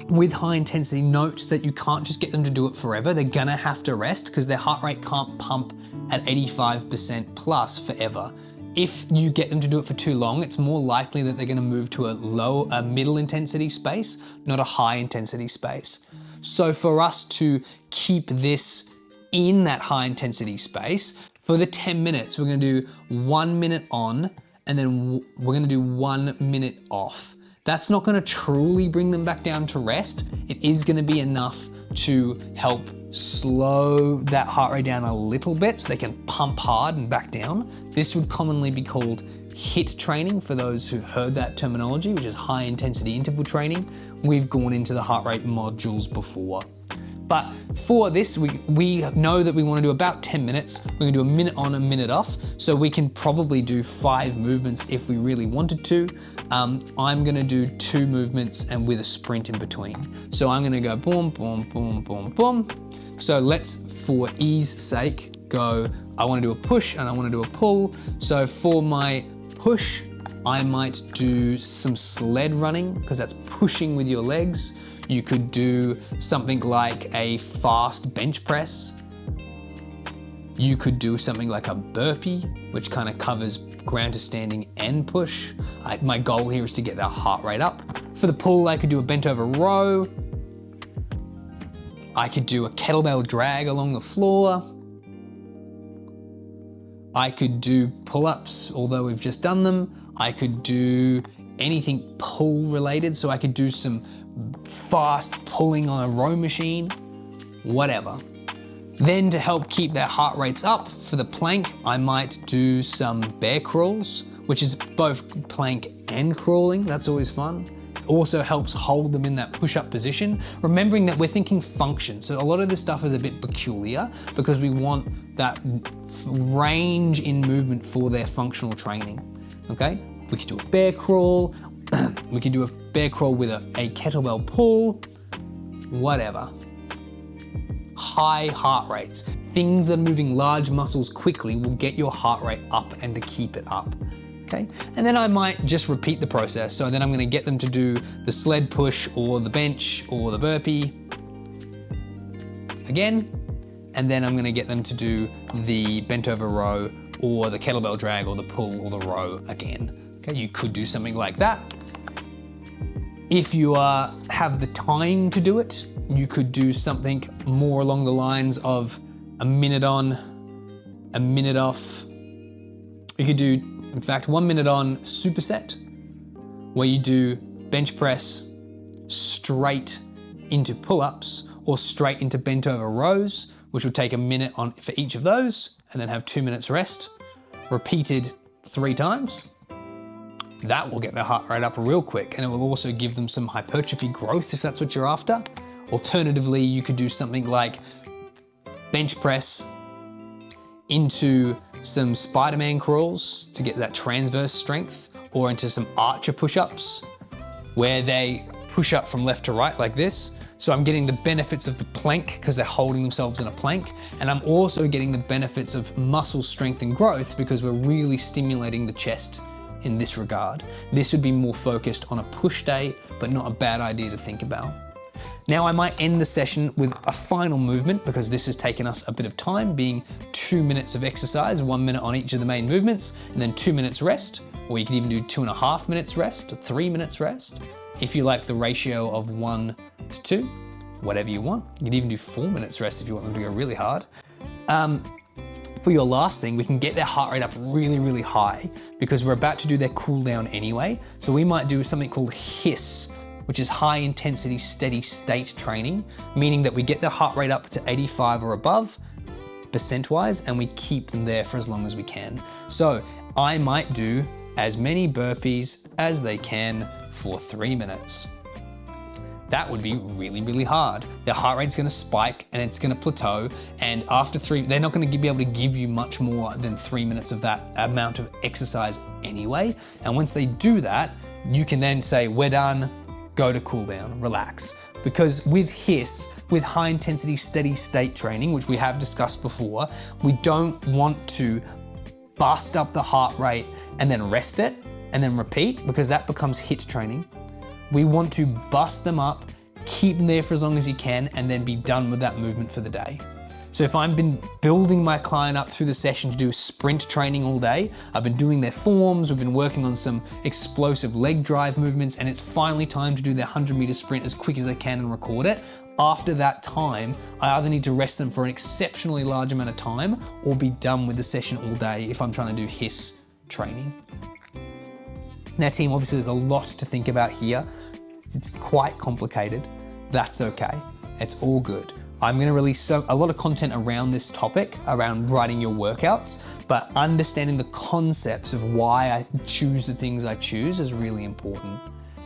[SPEAKER 1] With high intensity, note that you can't just get them to do it forever. They're gonna have to rest because their heart rate can't pump at 85% plus forever. If you get them to do it for too long, it's more likely that they're gonna move to a middle intensity space, not a high intensity space. So for us to keep this in that high intensity space, for the 10 minutes, we're gonna do 1 minute on, and then we're gonna do 1 minute off. That's not gonna truly bring them back down to rest. It is gonna be enough to help slow that heart rate down a little bit so they can pump hard and back down. This would commonly be called HIIT training for those who heard that terminology, which is high intensity interval training. We've gone into the heart rate modules before. But for this, we know that we want to do about 10 minutes. We're gonna do a minute on, a minute off. So we can probably do 5 movements if we really wanted to. I'm gonna do 2 movements and with a sprint in between. So I'm gonna go boom, boom, boom, boom, boom. So let's, for ease sake, go, I wanna do a push and I wanna do a pull. So for my push, I might do some sled running because that's pushing with your legs. You could do something like a fast bench press. You could do something like a burpee, which kind of covers ground to standing and push. My goal here is to get that heart rate up. For the pull, I could do a bent over row. I could do a kettlebell drag along the floor. I could do pull-ups, although we've just done them. I could do anything pull related, so I could do some fast pulling on a row machine, whatever. Then to help keep their heart rates up, for the plank, I might do some bear crawls, which is both plank and crawling. That's always fun. It also helps hold them in that push-up position, remembering that we're thinking function. So a lot of this stuff is a bit peculiar because we want that range in movement for their functional training, okay? We could do a bear crawl, we could do a bear crawl with a kettlebell pull, whatever. High heart rates. Things that are moving large muscles quickly will get your heart rate up and to keep it up, okay? And then I might just repeat the process. So then I'm gonna get them to do the sled push or the bench or the burpee again. And then I'm gonna get them to do the bent over row or the kettlebell drag or the pull or the row again. Okay, you could do something like that. If you have the time to do it, you could do something more along the lines of a minute on, a minute off. You could do, in fact, 1 minute on superset, where you do bench press straight into pull-ups or straight into bent over rows, which will take a minute on for each of those, and then have 2 minutes rest, repeated 3 times. That will get their heart rate up real quick, and it will also give them some hypertrophy growth if that's what you're after. Alternatively, you could do something like bench press into some Spider-Man crawls to get that transverse strength, or into some archer push-ups where they push up from left to right like this. So I'm getting the benefits of the plank because they're holding themselves in a plank. And I'm also getting the benefits of muscle strength and growth because we're really stimulating the chest in this regard. This would be more focused on a push day, but not a bad idea to think about. Now I might end the session with a final movement because this has taken us a bit of time, being 2 minutes of exercise, 1 minute on each of the main movements, and then 2 minutes rest, or you could even do 2.5 minutes rest, 3 minutes rest. If you like the ratio of 1 to 2, whatever you want. You can even do 4 minutes rest if you want them to go really hard. For your last thing, we can get their heart rate up really, really high because we're about to do their cool down anyway. So we might do something called HISS, which is high intensity steady state training, meaning that we get their heart rate up to 85 or above percent-wise, and we keep them there for as long as we can. So I might do as many burpees as they can for 3 minutes. That would be really, really hard. Their heart rate's gonna spike and it's gonna plateau. And after 3, they're not gonna be able to give you much more than 3 minutes of that amount of exercise anyway. And once they do that, you can then say, we're done, go to cool down, relax. Because with HISS, with high intensity steady state training, which we have discussed before, we don't want to bust up the heart rate and then rest it and then repeat, because that becomes HIIT training. We want to bust them up, keep them there for as long as you can, and then be done with that movement for the day. So if I've been building my client up through the session to do sprint training all day, I've been doing their forms, we've been working on some explosive leg drive movements, and it's finally time to do their 100-meter sprint as quick as I can and record it. After that time, I either need to rest them for an exceptionally large amount of time or be done with the session all day if I'm trying to do HISS training. Now team, obviously there's a lot to think about here. It's quite complicated. That's okay. It's all good. I'm gonna release a lot of content around this topic, around writing your workouts, but understanding the concepts of why I choose the things I choose is really important.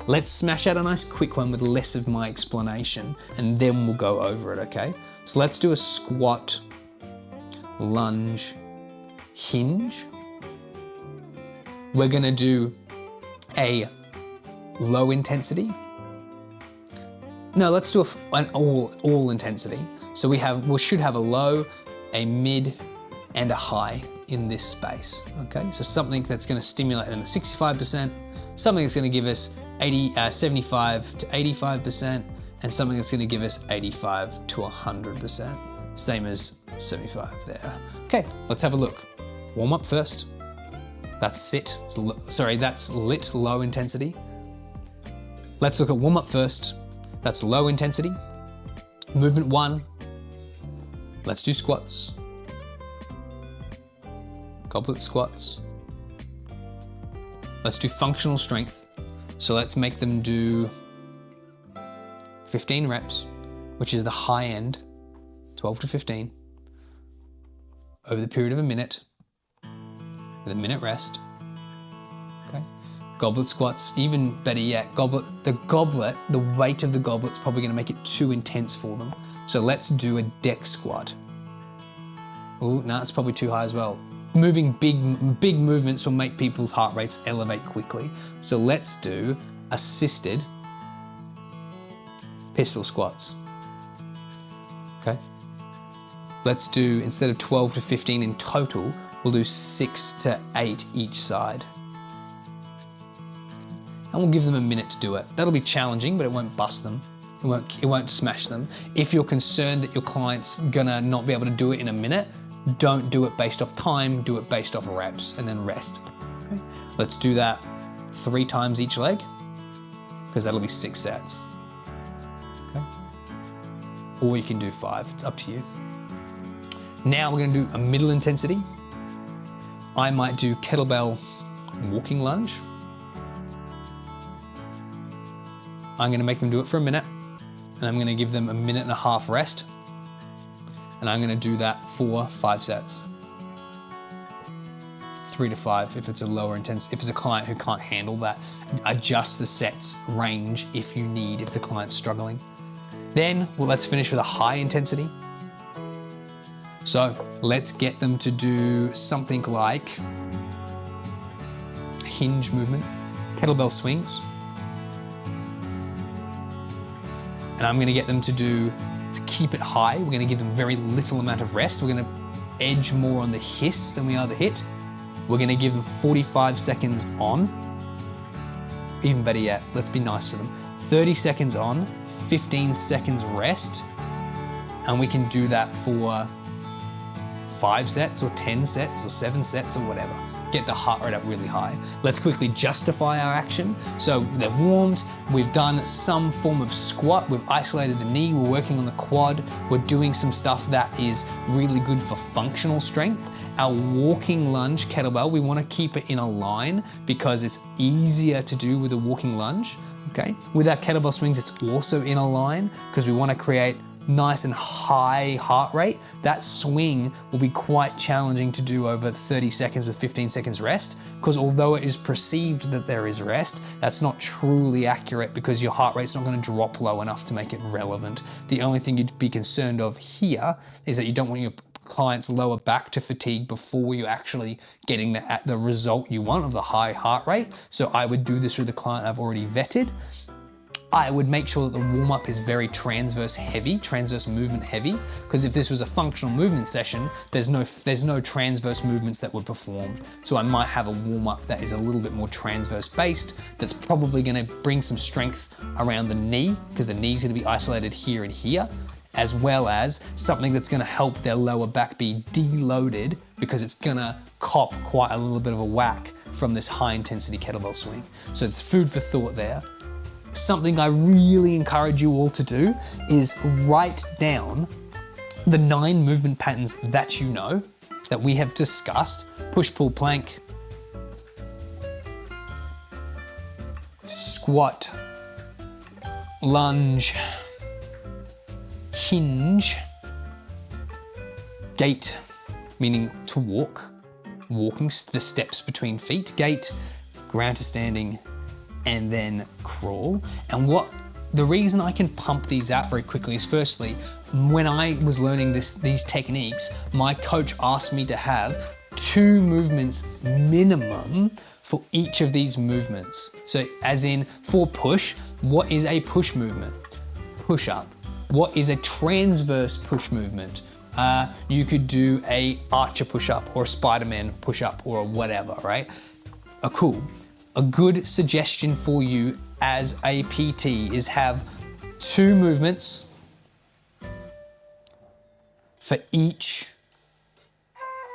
[SPEAKER 1] Let's smash out a nice quick one with less of my explanation, and then we'll go over it, okay? So let's do a squat, lunge, hinge. We're gonna do a low intensity. No, let's do an all intensity. So we should have a low, a mid, and a high in this space. Okay, so something that's going to stimulate them at 65%, something that's going to give us 75 to 85%, and something that's going to give us 85 to 100%. Same as 75 there. Okay, let's have a look. Warm up first. That's that's lit, low intensity. Let's look at warm up first. That's low intensity. Movement 1. Let's do squats. Goblet squats. Let's do functional strength. So let's make them do 15 reps, which is the high end, 12 to 15, over the period of a minute, with a minute rest. Okay. Goblet squats, even better yet, the weight of the goblet's probably gonna make it too intense for them. So let's do a deck squat. Oh, no, it's probably too high as well. Moving big movements will make people's heart rates elevate quickly. So let's do assisted pistol squats. Okay. Let's do, instead of 12 to 15 in total, we'll do 6 to 8 each side. And we'll give them a minute to do it. That'll be challenging, but it won't bust them. It won't smash them. If you're concerned that your client's gonna not be able to do it in a minute, don't do it based off time, do it based off reps, and then rest. Okay. Let's do that 3 times each leg, because that'll be 6 sets. Okay. Or you can do 5, it's up to you. Now we're gonna do a middle intensity. I might do kettlebell walking lunge. I'm gonna make them do it for a minute, and I'm gonna give them a minute and a half rest. And I'm gonna do that for 5 sets. 3 to 5 if it's a lower intensity, if it's a client who can't handle that. Adjust the sets range if you need, if the client's struggling. Then, well, let's finish with a high intensity. So let's get them to do something like hinge movement, kettlebell swings. And I'm gonna get them to keep it high. We're gonna give them very little amount of rest. We're gonna edge more on the hiss than we are the hit. We're gonna give them 45 seconds on. Even better yet, let's be nice to them. 30 seconds on, 15 seconds rest. And we can do that for 5 sets or 10 sets or 7 sets or whatever. Get the heart rate up really high. Let's quickly justify our action. So they've warmed, we've done some form of squat, we've isolated the knee, we're working on the quad, we're doing some stuff that is really good for functional strength. Our walking lunge kettlebell, we want to keep it in a line because it's easier to do with a walking lunge, okay? With our kettlebell swings, it's also in a line because we want to create nice and high heart rate. That swing will be quite challenging to do over 30 seconds with 15 seconds rest, because although it is perceived that there is rest, that's not truly accurate because your heart rate's not going to drop low enough to make it relevant. The only thing you'd be concerned of here is that you don't want your client's lower back to fatigue before you're actually getting the result you want of the high heart rate. So I would do this with a client I've already vetted. I would make sure that the warm-up is very transverse movement heavy, because if this was a functional movement session, there's no transverse movements that were performed. So I might have a warm-up that is a little bit more transverse based, that's probably gonna bring some strength around the knee, because the knee's gonna be isolated here and here, as well as something that's gonna help their lower back be deloaded, because it's gonna cop quite a little bit of a whack from this high intensity kettlebell swing. So it's food for thought there. Something I really encourage you all to do is write down the 9 movement patterns that you know, that we have discussed: push, pull, plank, squat, lunge, hinge, gait, meaning to walk, walking the steps between feet, gait, ground to standing, and then crawl. And the reason I can pump these out very quickly is, firstly, when I was learning these techniques, my coach asked me to have 2 movements minimum for each of these movements. So as in, for push, what is a push movement? Push up. What is a transverse push movement? You could do a archer push up or a Spider-Man push up or whatever, right? Cool. A good suggestion for you as a PT is have 2 movements for each,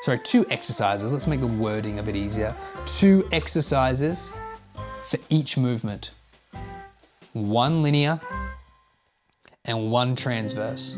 [SPEAKER 1] 2 exercises. Let's make the wording a bit easier. 2 exercises for each movement. 1 linear and 1 transverse.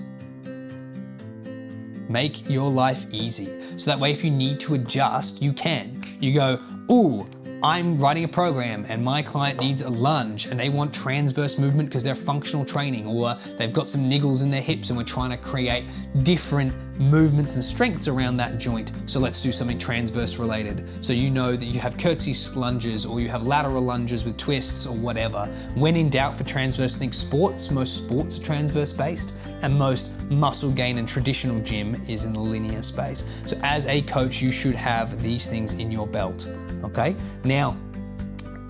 [SPEAKER 1] Make your life easy. So that way, if you need to adjust, you can. You go, ooh, I'm writing a program and my client needs a lunge and they want transverse movement because they're functional training, or they've got some niggles in their hips and we're trying to create different movements and strengths around that joint. So let's do something transverse related. So you know that you have curtsy lunges or you have lateral lunges with twists or whatever. When in doubt for transverse, think sports. Most sports are transverse based, and most muscle gain and traditional gym is in the linear space. So as a coach, you should have these things in your belt. Okay, now,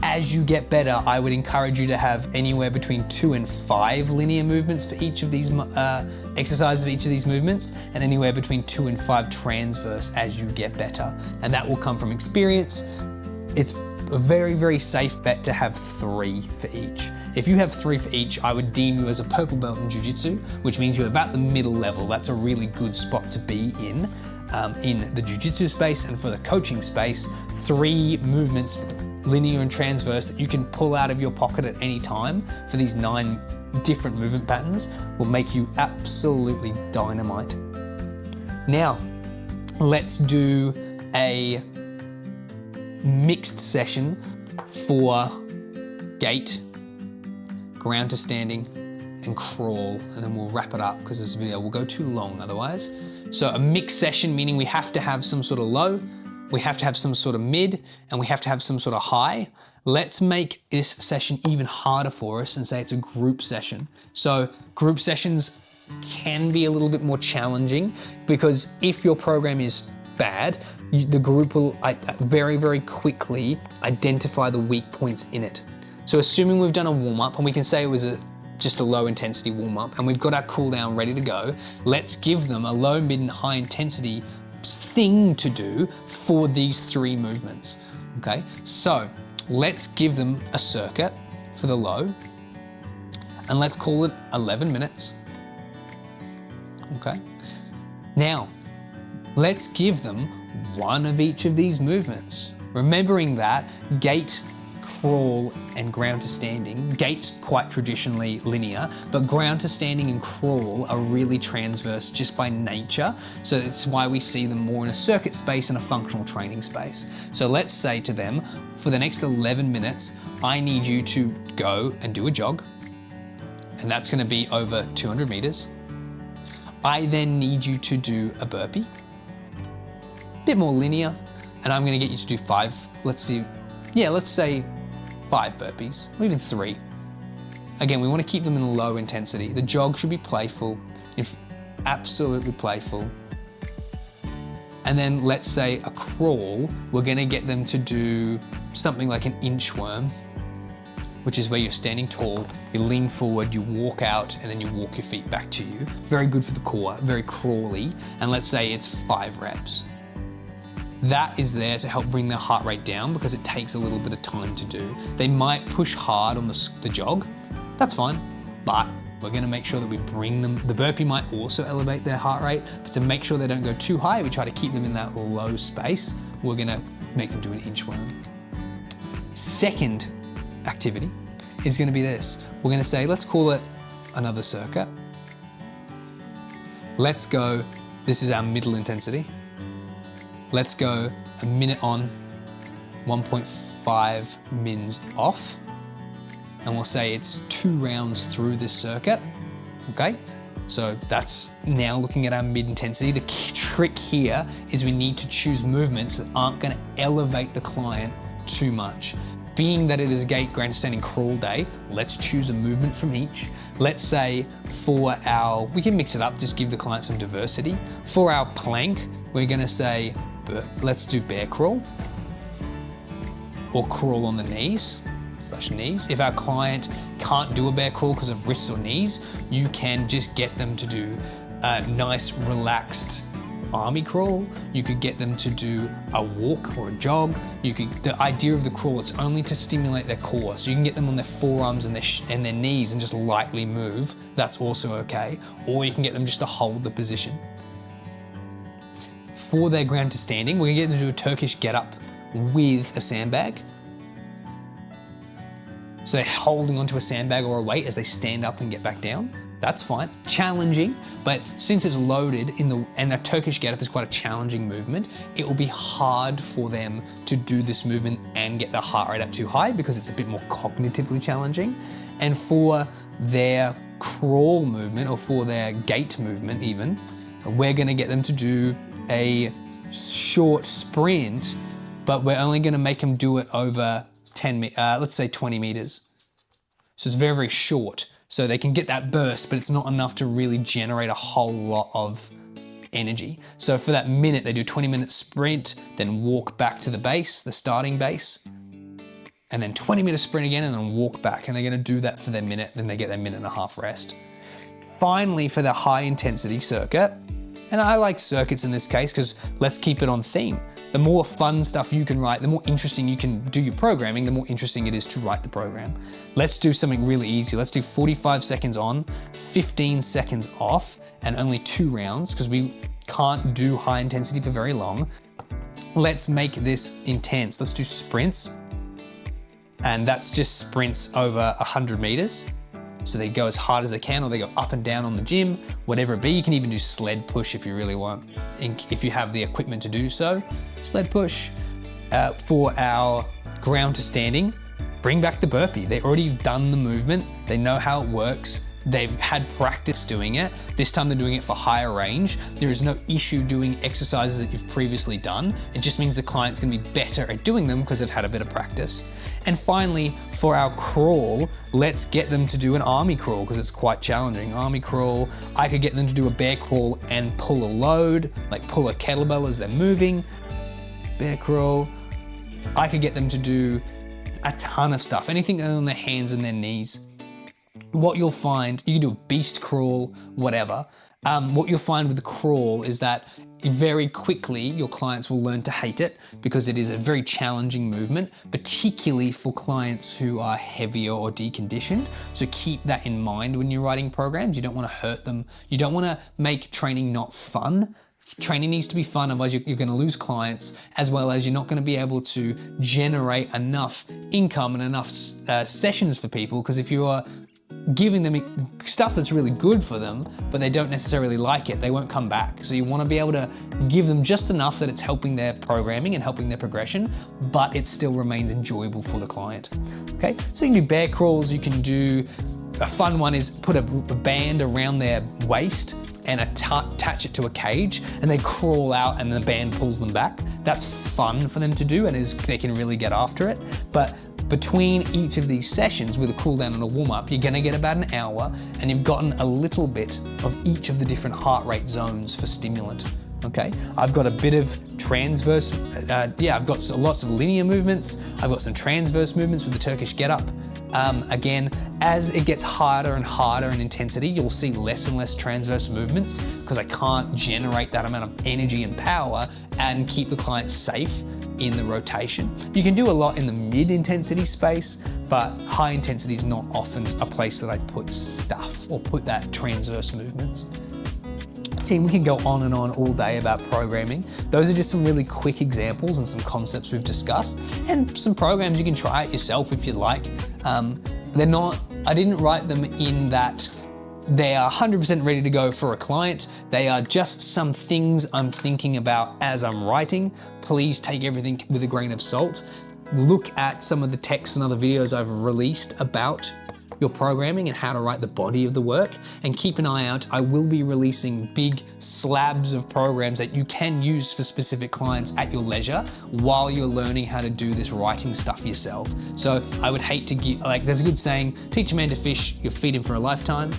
[SPEAKER 1] as you get better, I would encourage you to have anywhere between 2 and 5 linear movements for each of these exercises of each of these movements, and anywhere between 2 and 5 transverse as you get better. And that will come from experience. It's a very, very safe bet to have 3 for each. If you have 3 for each, I would deem you as a purple belt in jiu-jitsu, which means you're about the middle level. That's a really good spot to be in the jiu-jitsu space. And for the coaching space, 3 movements, linear and transverse, that you can pull out of your pocket at any time for these 9 different movement patterns will make you absolutely dynamite. Now, let's do a mixed session for gait, ground to standing, and crawl, and then we'll wrap it up because this video will go too long otherwise. So a mixed session, meaning we have to have some sort of low, we have to have some sort of mid, and we have to have some sort of high. Let's make this session even harder for us and say it's a group session. So group sessions can be a little bit more challenging, because if your program is bad, the group will very, very quickly identify the weak points in it. So assuming we've done a warm-up, and we can say it was just a low intensity warm-up, and we've got our cool down ready to go, let's give them a low, mid, and high intensity thing to do for these 3 movements, okay? So let's give them a circuit for the low, and let's call it 11 minutes, okay? Now, let's give them one of each of these movements, remembering that gait, crawl, and ground to standing. Gait's quite traditionally linear, but ground to standing and crawl are really transverse just by nature. So that's why we see them more in a circuit space and a functional training space. So let's say to them, for the next 11 minutes, I need you to go and do a jog, and that's going to be over 200 meters. I then need you to do a burpee, a bit more linear, and I'm going to get you to do 5. Let's say 5 burpees, or even 3. Again, we want to keep them in low intensity. The jog should be playful, absolutely playful. And then let's say a crawl, we're going to get them to do something like an inchworm, which is where you're standing tall, you lean forward, you walk out, and then you walk your feet back to you. Very good for the core, very crawly. And let's say it's 5 reps. That is there to help bring their heart rate down, because it takes a little bit of time to do. They might push hard on the jog, that's fine, but we're gonna make sure that we bring them. The burpee might also elevate their heart rate, but to make sure they don't go too high, we try to keep them in that low space. We're gonna make them do an inchworm. Second activity is gonna be this. We're gonna say, let's call it another circuit. Let's go, this is our middle intensity. Let's go a minute on, 1.5 mins off, and we'll say it's 2 rounds through this circuit, okay? So that's now looking at our mid intensity. The key trick here is we need to choose movements that aren't gonna elevate the client too much. Being that it is a gait, ground to standing, crawl day, let's choose a movement from each. Let's say for we can mix it up, just give the client some diversity. For our plank, we're gonna say, let's do bear crawl or crawl on the knees. If our client can't do a bear crawl because of wrists or knees, you can just get them to do a nice relaxed army crawl. You could get them to do a walk or a jog. The idea of the crawl is only to stimulate their core, so you can get them on their forearms and their knees and just lightly move. That's also okay. Or you can get them just to hold the position. For their ground to standing, we're gonna get them to do a Turkish get up with a sandbag. So they're holding onto a sandbag or a weight as they stand up and get back down. That's fine, challenging, but since it's loaded and a Turkish get up is quite a challenging movement, it will be hard for them to do this movement and get their heart rate up too high because it's a bit more cognitively challenging. And for their crawl movement, or for their gait movement even, we're gonna get them to do a short sprint, but we're only gonna make them do it over let's say 20 meters. So it's very, very short. So they can get that burst, but it's not enough to really generate a whole lot of energy. So for that minute, they do a 20-minute sprint, then walk back to the base, the starting base, and then 20-minute sprint again, and then walk back. And they're gonna do that for their minute, then they get their 1.5-minute rest. Finally, for the high intensity circuit, and I like circuits in this case because let's keep it on theme. The more fun stuff you can write, the more interesting you can do your programming, the more interesting it is to write the program. Let's do something really easy. Let's do 45 seconds on, 15 seconds off, and only 2 rounds because we can't do high intensity for very long. Let's make this intense. Let's do sprints. And that's just sprints over 100 meters. So they go as hard as they can, or they go up and down on the gym, whatever it be. You can even do sled push if you really want, if you have the equipment to do so. Sled push. For our ground to standing, bring back the burpee. They've already done the movement. They know how it works. they've had practice doing it. This time they're doing it for higher range. There is no issue doing exercises that you've previously done. It just means the client's gonna be better at doing them because they've had a bit of practice. And finally, for our crawl, let's get them to do an army crawl because it's quite challenging. Army crawl, I could get them to do a bear crawl and pull a load, like pull a kettlebell as they're moving. Bear crawl. I could get them to do a ton of stuff, anything on their hands and their knees. What you'll find, you can do a beast crawl, whatever. What you'll find with the crawl is that very quickly your clients will learn to hate it because it is a very challenging movement, particularly for clients who are heavier or deconditioned. So keep that in mind when you're writing programs. You don't want to hurt them. You don't want to make training not fun. Training needs to be fun, otherwise you're going to lose clients, as well as you're not going to be able to generate enough income and enough sessions for people, because if you are giving them stuff that's really good for them, but they don't necessarily like it, they won't come back. So you want to be able to give them just enough that it's helping their programming and helping their progression, but it still remains enjoyable for the client. Okay, so you can do bear crawls, you can do, a fun one is put a band around their waist and attach it to a cage, and they crawl out and the band pulls them back. That's fun for them to do, and they can really get after it. But between each of these sessions with a cool down and a warm up, you're gonna get about an hour, and you've gotten a little bit of each of the different heart rate zones for stimulant. Okay, I've got a bit of transverse, I've got lots of linear movements. I've got some transverse movements with the Turkish get up. Again, as it gets harder and harder in intensity, you'll see less and less transverse movements because I can't generate that amount of energy and power and keep the client safe in the rotation. You can do a lot in the mid-intensity space, but high intensity is not often a place that I put stuff or put that transverse movements. Team, we can go on and on all day about programming. Those are just some really quick examples and some concepts we've discussed, and some programs you can try it yourself if you'd like. I didn't write them in that they are 100% ready to go for a client. They are just some things I'm thinking about as I'm writing. Please take everything with a grain of salt. Look at some of the texts and other videos I've released about your programming and how to write the body of the work, and keep an eye out. I will be releasing big slabs of programs that you can use for specific clients at your leisure while you're learning how to do this writing stuff yourself. So I would hate to give, there's a good saying, teach a man to fish, you'll feed him for a lifetime.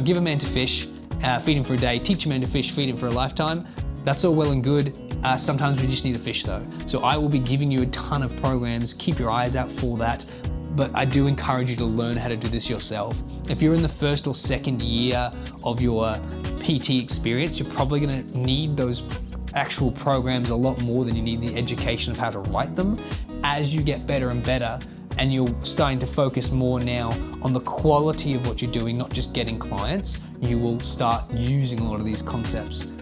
[SPEAKER 1] Give a man to fish, feed him for a day, teach a man to fish, feed him for a lifetime. That's all well and good. Sometimes we just need a fish though. So I will be giving you a ton of programs. Keep your eyes out for that. But I do encourage you to learn how to do this yourself. If you're in the first or second year of your PT experience, you're probably gonna need those actual programs a lot more than you need the education of how to write them. As you get better and better, and you're starting to focus more now on the quality of what you're doing, not just getting clients, you will start using a lot of these concepts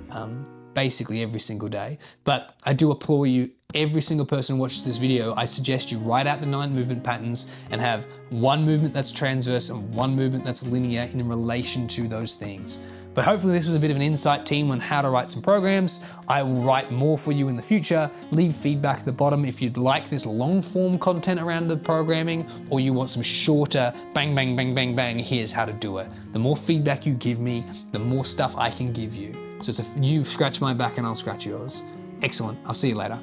[SPEAKER 1] basically every single day. But I do implore you, every single person who watches this video, I suggest you write out the 9 movement patterns and have one movement that's transverse and one movement that's linear in relation to those things. But hopefully this was a bit of an insight, team, on how to write some programs. I will write more for you in the future. Leave feedback at the bottom if you'd like this long form content around the programming, or you want some shorter bang, bang, bang, bang, bang, here's how to do it. The more feedback you give me, the more stuff I can give you. So it's you scratch my back and I'll scratch yours. Excellent, I'll see you later.